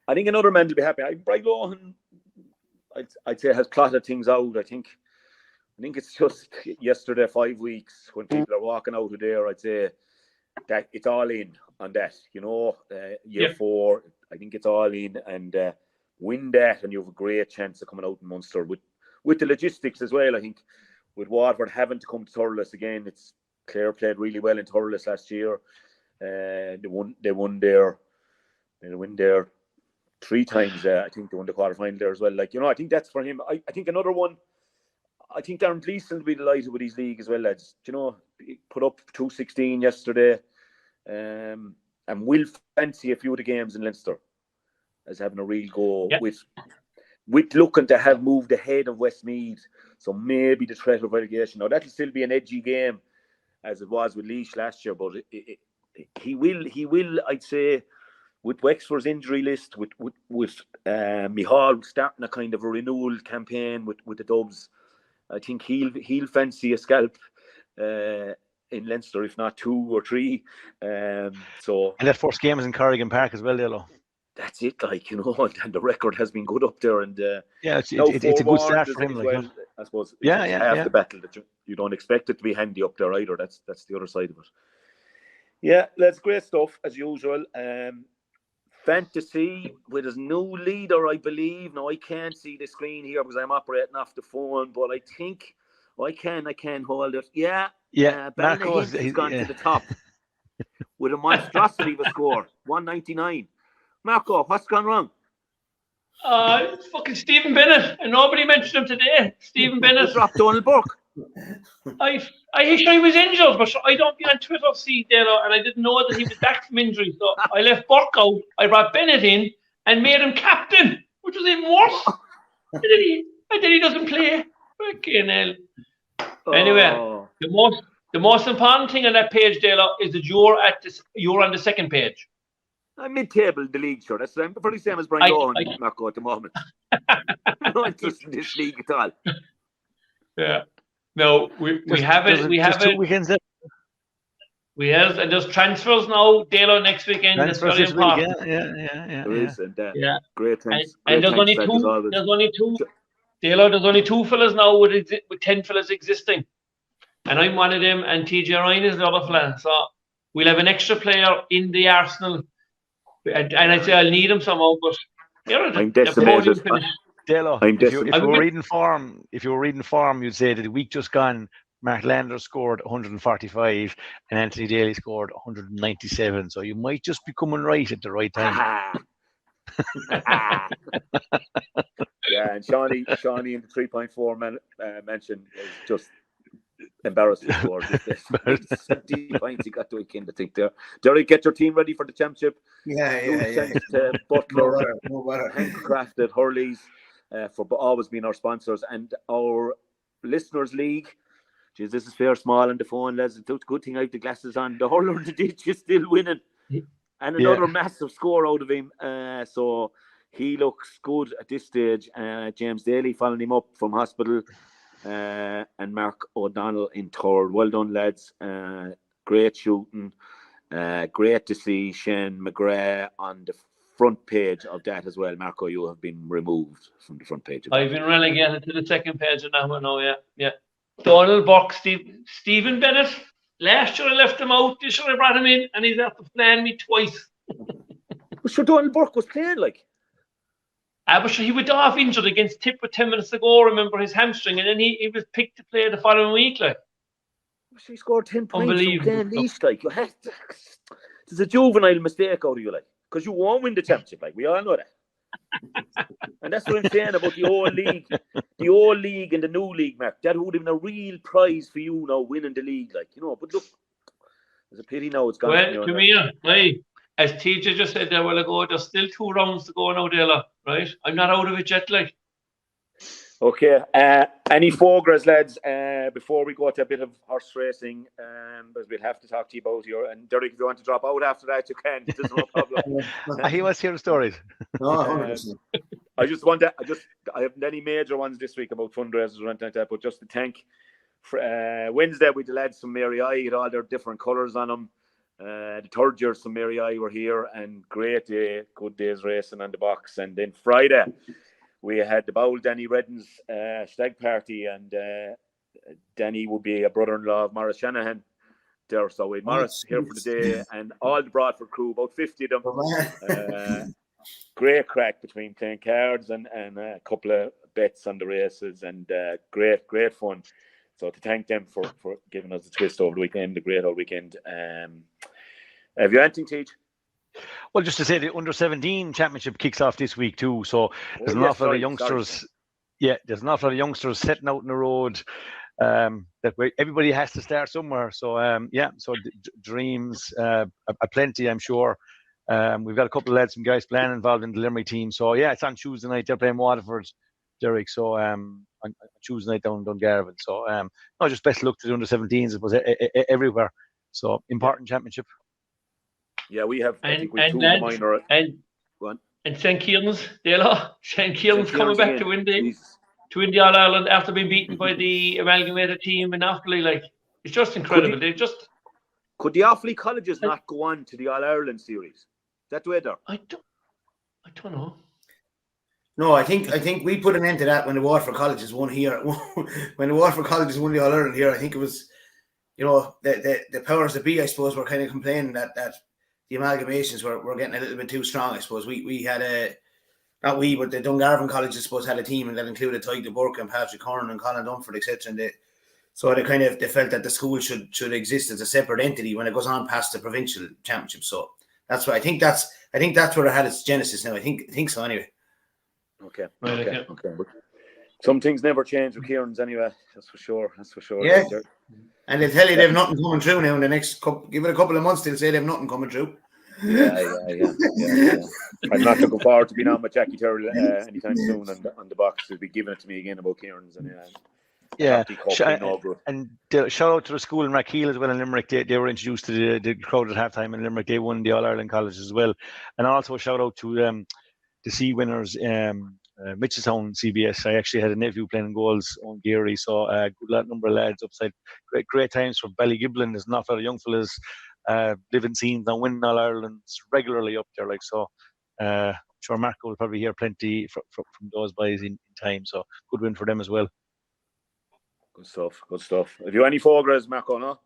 I think another man will be happy. Brian Lohan, I'd say, has plotted things out. I think it's just yesterday, 5 weeks, when people are walking out of there, I'd say that it's all in on that. Year 4, I think it's all in, and win that, and you have a great chance of coming out in Munster with the logistics as well. I think with Waterford having to come to Thurles again, Clare played really well in Thurles last year. They win there 3 times. I think they won the quarter final there as well. I think that's for him. I think another one. I think Darren Gleeson will be delighted with his league as well, lads. He put up 216 yesterday, and will fancy a few of the games in Leinster as having a real go with looking to have moved ahead of Westmeath. So maybe the threat of relegation. Now that'll still be an edgy game, as it was with Laois last year, but he will. I'd say, with Wexford's injury list, with Micheál starting a kind of a renewal campaign with the Dubs, I think he'll fancy a scalp in Leinster, if not 2 or 3. And that first game is in Corrigan Park as well, Dalo. That's it, and the record has been good up there, and it's a good start for him. I suppose half the battle that you don't expect it to be handy up there either. That's the other side of it. Yeah, that's great stuff as usual. Fantasy with his new leader, I believe. Now I can't see the screen here because I'm operating off the phone, but I think I can hold it. Yeah. Marco has gone to the top with a monstrosity of a score, 199. Marco, what's gone wrong? It's fucking Stephen Bennett, and nobody mentioned him today. Stephen Bennett dropped Donald Burke. I he was injured, but I don't be on Twitter, see, Dalo, and I didn't know that he was back from injury. So I left Burke out. I brought Bennett in and made him captain, which was even worse. And then he doesn't play. Fucking hell. Anyway, the most important thing on that page, Dalo, is that you're on the second page. I'm mid-table in the league, sure. That's pretty same as Brian Lohan and Marco at the moment. I'm not interested in this league at all. Yeah. No, we have it. We have 2 weekends left. We have, and there's transfers now. Dalo next weekend. That's very important. Yeah. There is, and great thanks. And there's only 2. Dalo, there's only 2 fellas now with 10 fellas existing, and I'm one of them. And TJ Ryan is the other fella. So we'll have an extra player in the Arsenal, and I'd say I'll need him somehow. But I'm decimated. Dalo, if you were reading form, you'd say that the week just gone, Mark Lander scored 145 and Anthony Daly scored 197. So you might just be coming right at the right time. Yeah, and Shawnee in the 3.4 mention is just Embarrassing score. 70 points he got the weekend, I think. There, Derek, get your team ready for the championship. Yeah. Butler, No better. handcrafted Hurleys for always being our sponsors, and our listeners league. Jeez, this is fair small on the phone, lads. It's a good thing I have the glasses on. The hurler in the ditch is still winning, and another massive score out of him. So he looks good at this stage. James Daly following him up from hospital. And Mark O'Donnell in third. Well done, lads. Great shooting. Great to see Shane McGrath on the front page of that as well. Marco, you have been removed from the front page. I've been relegated to the second page of that one now, yeah. Donald Buck, Stephen Bennett. Last year I left him out. This year I brought him in, and he's after playing me twice. Well, sure, Donald Burke was playing like. But sure, he went off injured against Tip with 10 minutes to go, remember, his hamstring, and then he was picked to play the following week. Like. He scored 10 points. Unbelievable. Least, like. It's a juvenile mistake out of you, like. Because you won't win the championship, like. We all know that. And that's what I'm saying about the old league. The old league and the new league, Mark. That would have been a real prize for you now, winning the league, like. But look, it's a pity now it's gone. Well, come here. Right. As TJ just said there a while ago, there's still 2 rounds to go now, Dalo, right? I'm not out of it yet, like. Okay. Any progress, lads, before we go to a bit of horse racing, because we'll have to talk to you about and Derek, if you want to drop out after that, you can. There's no problem. He wants to hear the stories. No, 100%. I haven't any major ones this week about fundraisers or anything like that, but just to thank. Wednesday, we the lads from Mary I had all their different colours on them. The third year some Mary I were here, and great day, good days racing on the box. And then Friday we had the Bowl Danny Redden's stag party, and Danny would be a brother-in-law of Maurice Shanahan there, so we had Maurice here for the day, and all the Broadford crew, about 50 of them. Great crack between playing cards and a couple of bets on the races, and great fun. So to thank them for giving us a twist over the weekend, a great old weekend. Have you anything to teach? Well, just to say, the under-17 championship kicks off this week too. So there's an awful lot of youngsters. Yeah, there's an awful lot of youngsters setting out on the road. Everybody has to start somewhere. So so dreams, plenty, I'm sure. We've got a couple of lads from Guys Plan involved in the Limerick team. So yeah, it's on Tuesday night. They're playing Waterford, Derek. So on Tuesday night down in Dungarvan. So just best luck to the under-17s, I suppose, everywhere. So important championship. Yeah, we have. And St. Kieran's, Dalo. St. Kieran's coming back to win the All Ireland after being beaten by the amalgamated team in Offaly. Like, it's just incredible. Could the Offaly colleges not go on to the All Ireland series? Is that the way there? I don't know. No, I think we put an end to that when the Waterford colleges won here. When the Waterford colleges won the All Ireland here, I think it was, the powers that be, I suppose, were kind of complaining that the amalgamations were getting a little bit too strong. I suppose we had but the Dungarvan College, I suppose, had a team, and that included Tyke de Burke and Patrick Horn and Colin Dunford, etc. And they felt that the school should exist as a separate entity when it goes on past the provincial championship. So that's why I think that's where it had its genesis now. I think so anyway. Okay. But some things never change with Kieran's anyway. That's for sure. Yeah. And they'll tell you they've nothing coming through now in the next give it a couple of months, they'll say they've nothing coming through. Yeah. I'm not looking forward to being on with Jackie Turrell anytime soon on the box. He'll be giving it to me again about Kieran's. And and shout out to the school in Rackeel as well in Limerick. They were introduced to the crowd at halftime in Limerick. They won the All Ireland College as well. And also shout out to the C winners, Mitchelstown CBS. I actually had a nephew playing goals on Geary, so a good number of lads upside. Great times for Ballygiblin. There's an awful lot of young fellas living scenes and winning All Ireland regularly up there. So I'm sure Marco will probably hear plenty from those boys in time. So good win for them as well. Good stuff. Have you any progress, Marco?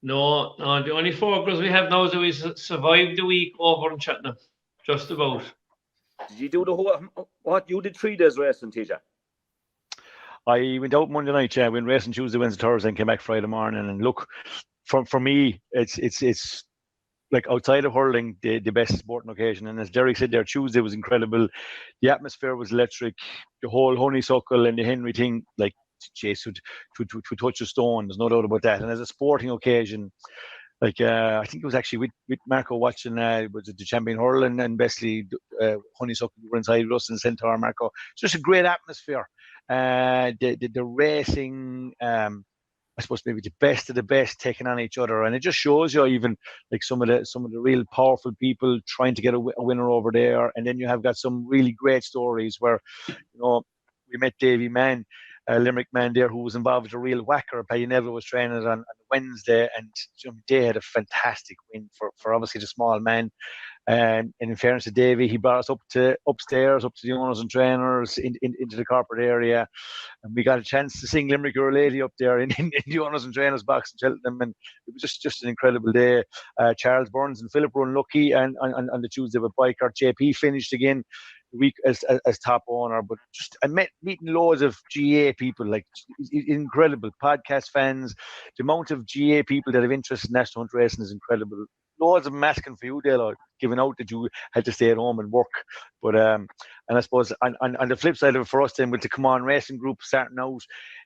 No. The only progress we have now is that we survived the week over in Cheltenham. Just about. Did you do the whole? What you did 3 days racing, teacher? I went out Monday night. Yeah, went racing Tuesday, Wednesday, Thursday, and came back Friday morning. And look, for me, it's like outside of hurling, the best sporting occasion. And as Derek said there, Tuesday was incredible. The atmosphere was electric. The whole honeysuckle and the Henry thing, like chase to touch a stone. There's no doubt about that. And as a sporting occasion, like I think it was actually with Marco watching was it the champion hurling and Besley Honeysuckle were inside with us and Centaur Marco. It's just a great atmosphere. The racing, I suppose maybe the best of the best taking on each other, and it just shows you even like some of the real powerful people trying to get a winner over there, and then you have got some really great stories where, we met Davy Man, Limerick man there who was involved with a real whacker. Paddy Neville was training on Wednesday, and they had a fantastic win for obviously the small man. And in fairness to Davy, he brought us upstairs, up to the owners and trainers, into the corporate area, and we got a chance to sing Limerick Your Lady up there in the owners and trainers box in Cheltenham, and it was just an incredible day. Charles Burns and Philip were unlucky, and on the Tuesday with Biker, JP finished again the week as top owner, but just I meeting loads of GA people, like incredible podcast fans. The amount of GA people that have interest in national hunt racing is incredible. Loads of them asking for you, Dalo, giving out that you had to stay at home and work. But and I suppose on the flip side of it for us then, with the Come On Racing group starting out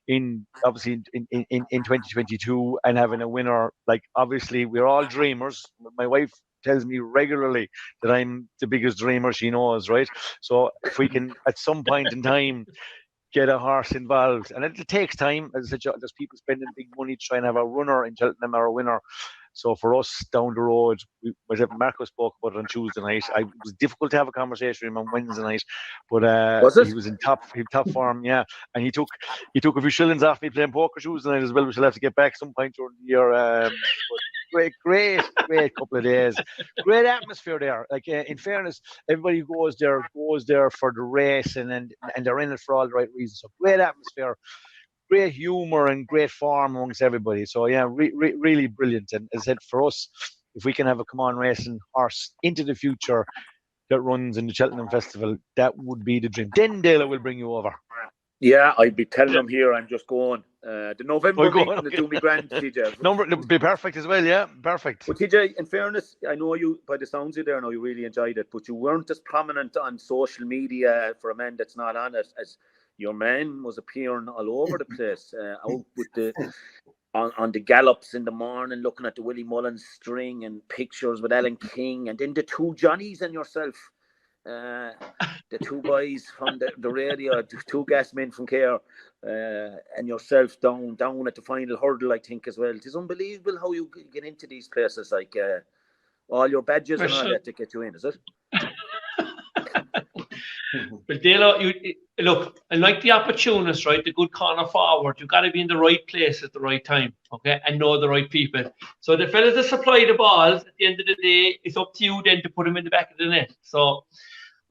in 2022 and having a winner, like obviously we're all dreamers. My wife tells me regularly that I'm the biggest dreamer she knows, right? So if we can at some point in time get a horse involved, and it takes time, as I said, there's people spending big money to try and have a runner in Cheltenham or a winner. So for us down the road, myself and Marco spoke about it on Tuesday night. It was difficult to have a conversation with him on Wednesday night, but he was in top form, yeah. And he took a few shillings off me playing poker Tuesday night as well, which I'll have to get back some point during the year. Great couple of days. Great atmosphere there. Like in fairness, everybody who goes there for the race and they're in it for all the right reasons. So great atmosphere. Great humour and great form amongst everybody. So yeah, really brilliant. And as I said, for us, if we can have a Come On Racing horse into the future that runs in the Cheltenham Festival, that would be the dream. Then Dalo will bring you over. Yeah, I'd be telling them here I'm just going. The November meeting to do me grand, TJ. Number be perfect as well, yeah, perfect. But TJ, in fairness, I know you, by the sounds of you there, I know you really enjoyed it, but you weren't as prominent on social media for a man that's not on it as your man was appearing all over the place, out with on the gallops in the morning, looking at the Willie Mullins string and pictures with Ellen King, and then the two Johnnies and yourself, the two boys from the radio, the two gas men from Care, and yourself down at the final hurdle, I think, as well. It is unbelievable how you get into these places, like all your badges and all that to get you in, is it? But Dalo, look, I like the opportunist, right? The good corner forward. You've got to be in the right place at the right time, okay? And know the right people. So the fellas that supply the balls, at the end of the day, it's up to you then to put them in the back of the net. So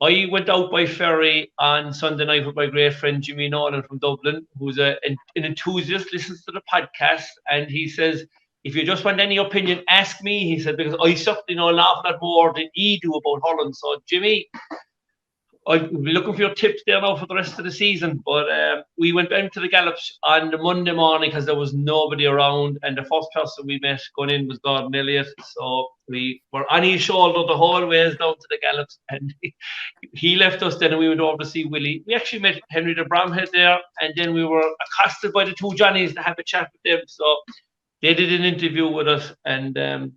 I went out by ferry on Sunday night with my great friend Jimmy Nolan from Dublin, who's an enthusiast, listens to the podcast, and he says, if you just want any opinion, ask me, he said, because I certainly know an awful lot more than he do about hurling. So Jimmy, I'll be looking for your tips there now for the rest of the season. But we went down to the gallops on the Monday morning because there was nobody around, and the first person we met going in was Gordon Elliott. So we were on his shoulder the whole ways down to the gallops, and he left us then, and we went over to see Willie. We actually met Henry the Bromhead there, and then we were accosted by the two Johnnies to have a chat with them. So they did an interview with us, and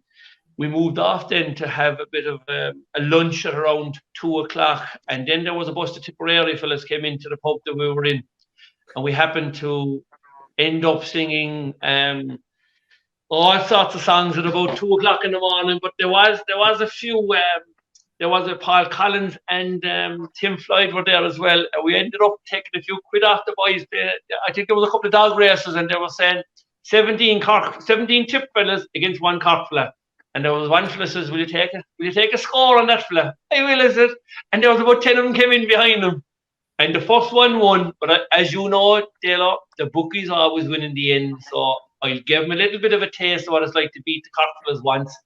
we moved off then to have a bit of a lunch at around 2:00, and then there was a bus of Tipperary fellas came into the pub that we were in, and we happened to end up singing all sorts of songs at about 2:00 in the morning. But there was a few. There was a Paul Collins and Tim Floyd were there as well, and we ended up taking a few quid off the boys. I think there was a couple of dog races, and they were saying 17 tip fellas against one Cork fella. And there was one fella says, will you take a score on that fella? I will, is it? And there was about 10 of them came in behind them. And the first one won. But as you know, Dalo, the bookies always win in the end. So I'll give them a little bit of a taste of what it's like to beat the Cork fellas once.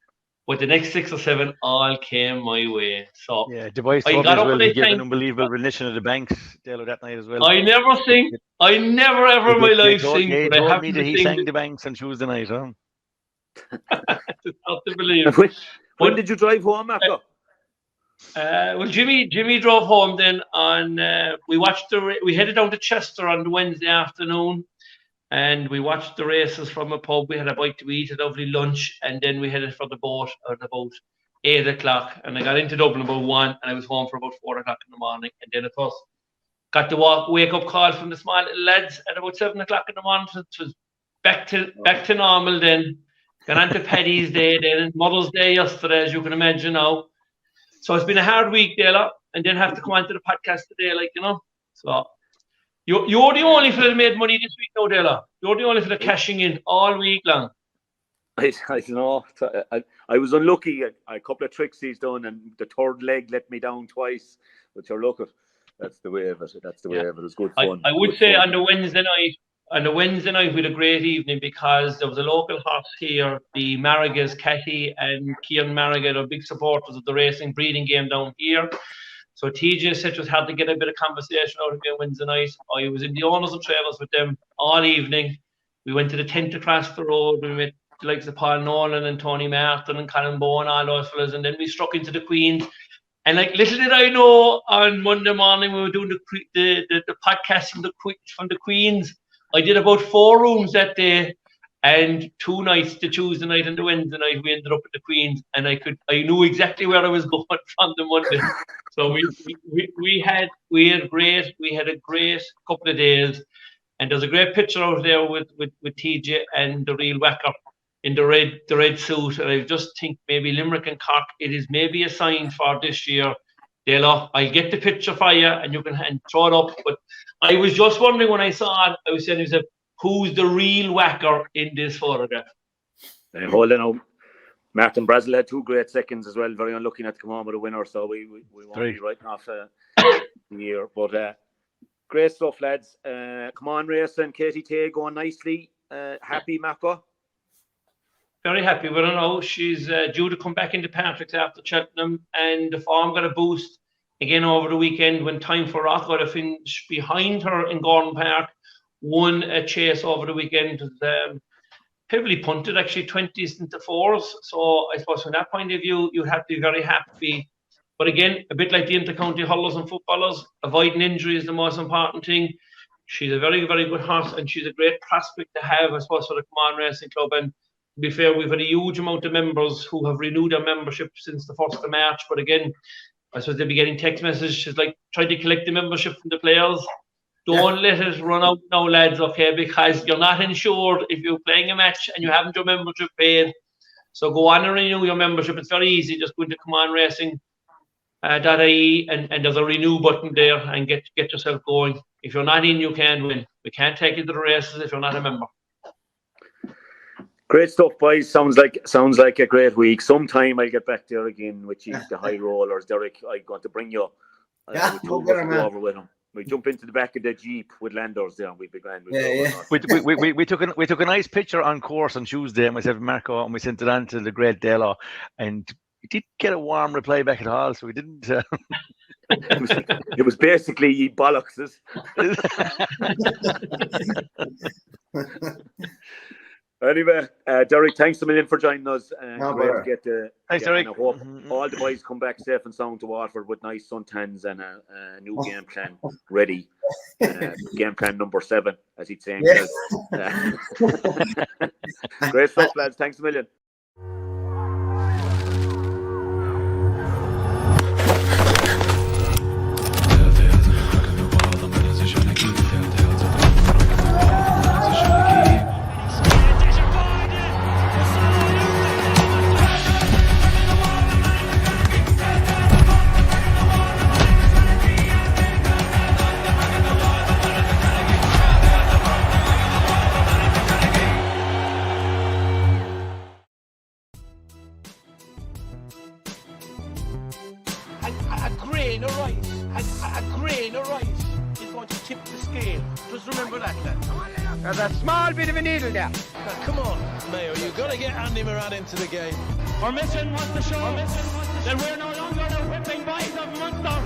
But the next 6 or 7 all came my way. So yeah, the boys told me as well, he gave an unbelievable rendition of the banks, Dalo, that night as well. I never ever in my life sing. He told me that he sang the banks on Tuesday night, huh? It's hard to believe. When did you drive home, Marco? Well, Jimmy drove home then on. We headed down to Chester on the Wednesday afternoon, and we watched the races from a pub. We had a bite to eat, a lovely lunch, and then we headed for the boat at about 8 o'clock. And I got into Dublin about 1, and I was home for about 4 o'clock in the morning. And then, of course, got the wake up call from the small little lads at about 7 o'clock in the morning. So it was back to normal then. Got on to Paddy's Day then, and Mother's Day yesterday, as you can imagine now. So it's been a hard week, Dalo, and then have to come on to the podcast today, So you're the only fella that made money this week now, Dalo. You're the only fella cashing in all week long. I know. I was unlucky. A couple of tricks he's done, and the third leg let me down twice. But you're lucky. That's the way of it. It was good fun. I would say on the Wednesday night we had a great evening because there was a local horse here, the Marrigas, Cathy and Kieran Marriga, are big supporters of the racing breeding game down here. So TJ Citrus had to get a bit of conversation out of me on Wednesday night. I was in the owners and trailers with them all evening. We went to the tent across the road. We met the likes of Paul Nolan and Tony Martin and Colin Bowen, all those fellas, and then we struck into the Queens. And little did I know, on Monday morning we were doing the podcasting from the Queens. I did about 4 rooms that day, and 2 nights, the Tuesday night and the Wednesday night, we ended up at the Queens, and I knew exactly where I was going from the Monday. So we had a great couple of days, and there's a great picture out there with TJ and the real whacker in the red suit, and I just think maybe Limerick and Cork, it is maybe a sign for this year. Dalo, I'll get the picture for you and you can throw it up. But I was just wondering when I saw it, I was saying to myself, who's the real whacker in this photograph? Hold on. Martin Brazil had 2 great seconds as well. Very unlucky not to come on with a winner, so we won't be writing off the year. But great stuff, lads. Come on, racing. Katie Tay going nicely. Happy, Mako? Very happy with her now. She's due to come back into Patrick's after Cheltenham, and the form got a boost again over the weekend when Time for Rock got a finish behind her in Gordon Park. Won a chase over the weekend. Heavily punted, actually 20s into 4s. So I suppose from that point of view, you'd have to be very happy. But again, a bit like the inter-county hurlers and footballers, avoiding injury is the most important thing. She's a very, very good horse, and she's a great prospect to have, I suppose, for the Come On Racing Club. And to be fair, we've had a huge amount of members who have renewed their membership since the 1st of March. But again, I suppose they'll be getting text messages like trying to collect the membership from the players. Don't let it run out now, lads, okay? Because you're not insured if you're playing a match and you haven't your membership paid. So go on and renew your membership. It's very easy. Just go into ComeOnRacing.ie and there's a renew button there and get yourself going. If you're not in, you can't win. We can't take you to the races if you're not a member. Great stuff, boys. Sounds like a great week. Sometime I'll get back there again with you, the high rollers. Derek, I'm going to bring you. Go over with him. We jump into the back of the Jeep with Landers there, and we'd be grand. We took a nice picture on course on Tuesday, myself and Marco, and we sent it on to the great Dalo, and we didn't get a warm reply back at all, so we didn't. It was basically ye bollockses. Anyway, Derek, thanks a million for joining us. Thanks, Derek. I hope all the boys come back safe and sound to Waterford with nice suntans and a new game plan ready. Game plan number 7, as he'd say. Yes. Great stuff, lads. Thanks a million. There's a small bit of a needle there. Now, come on, Mayo, you've got to get Andy Moran into the game. Our mission was to show that we're no longer the whipping boys of Munster.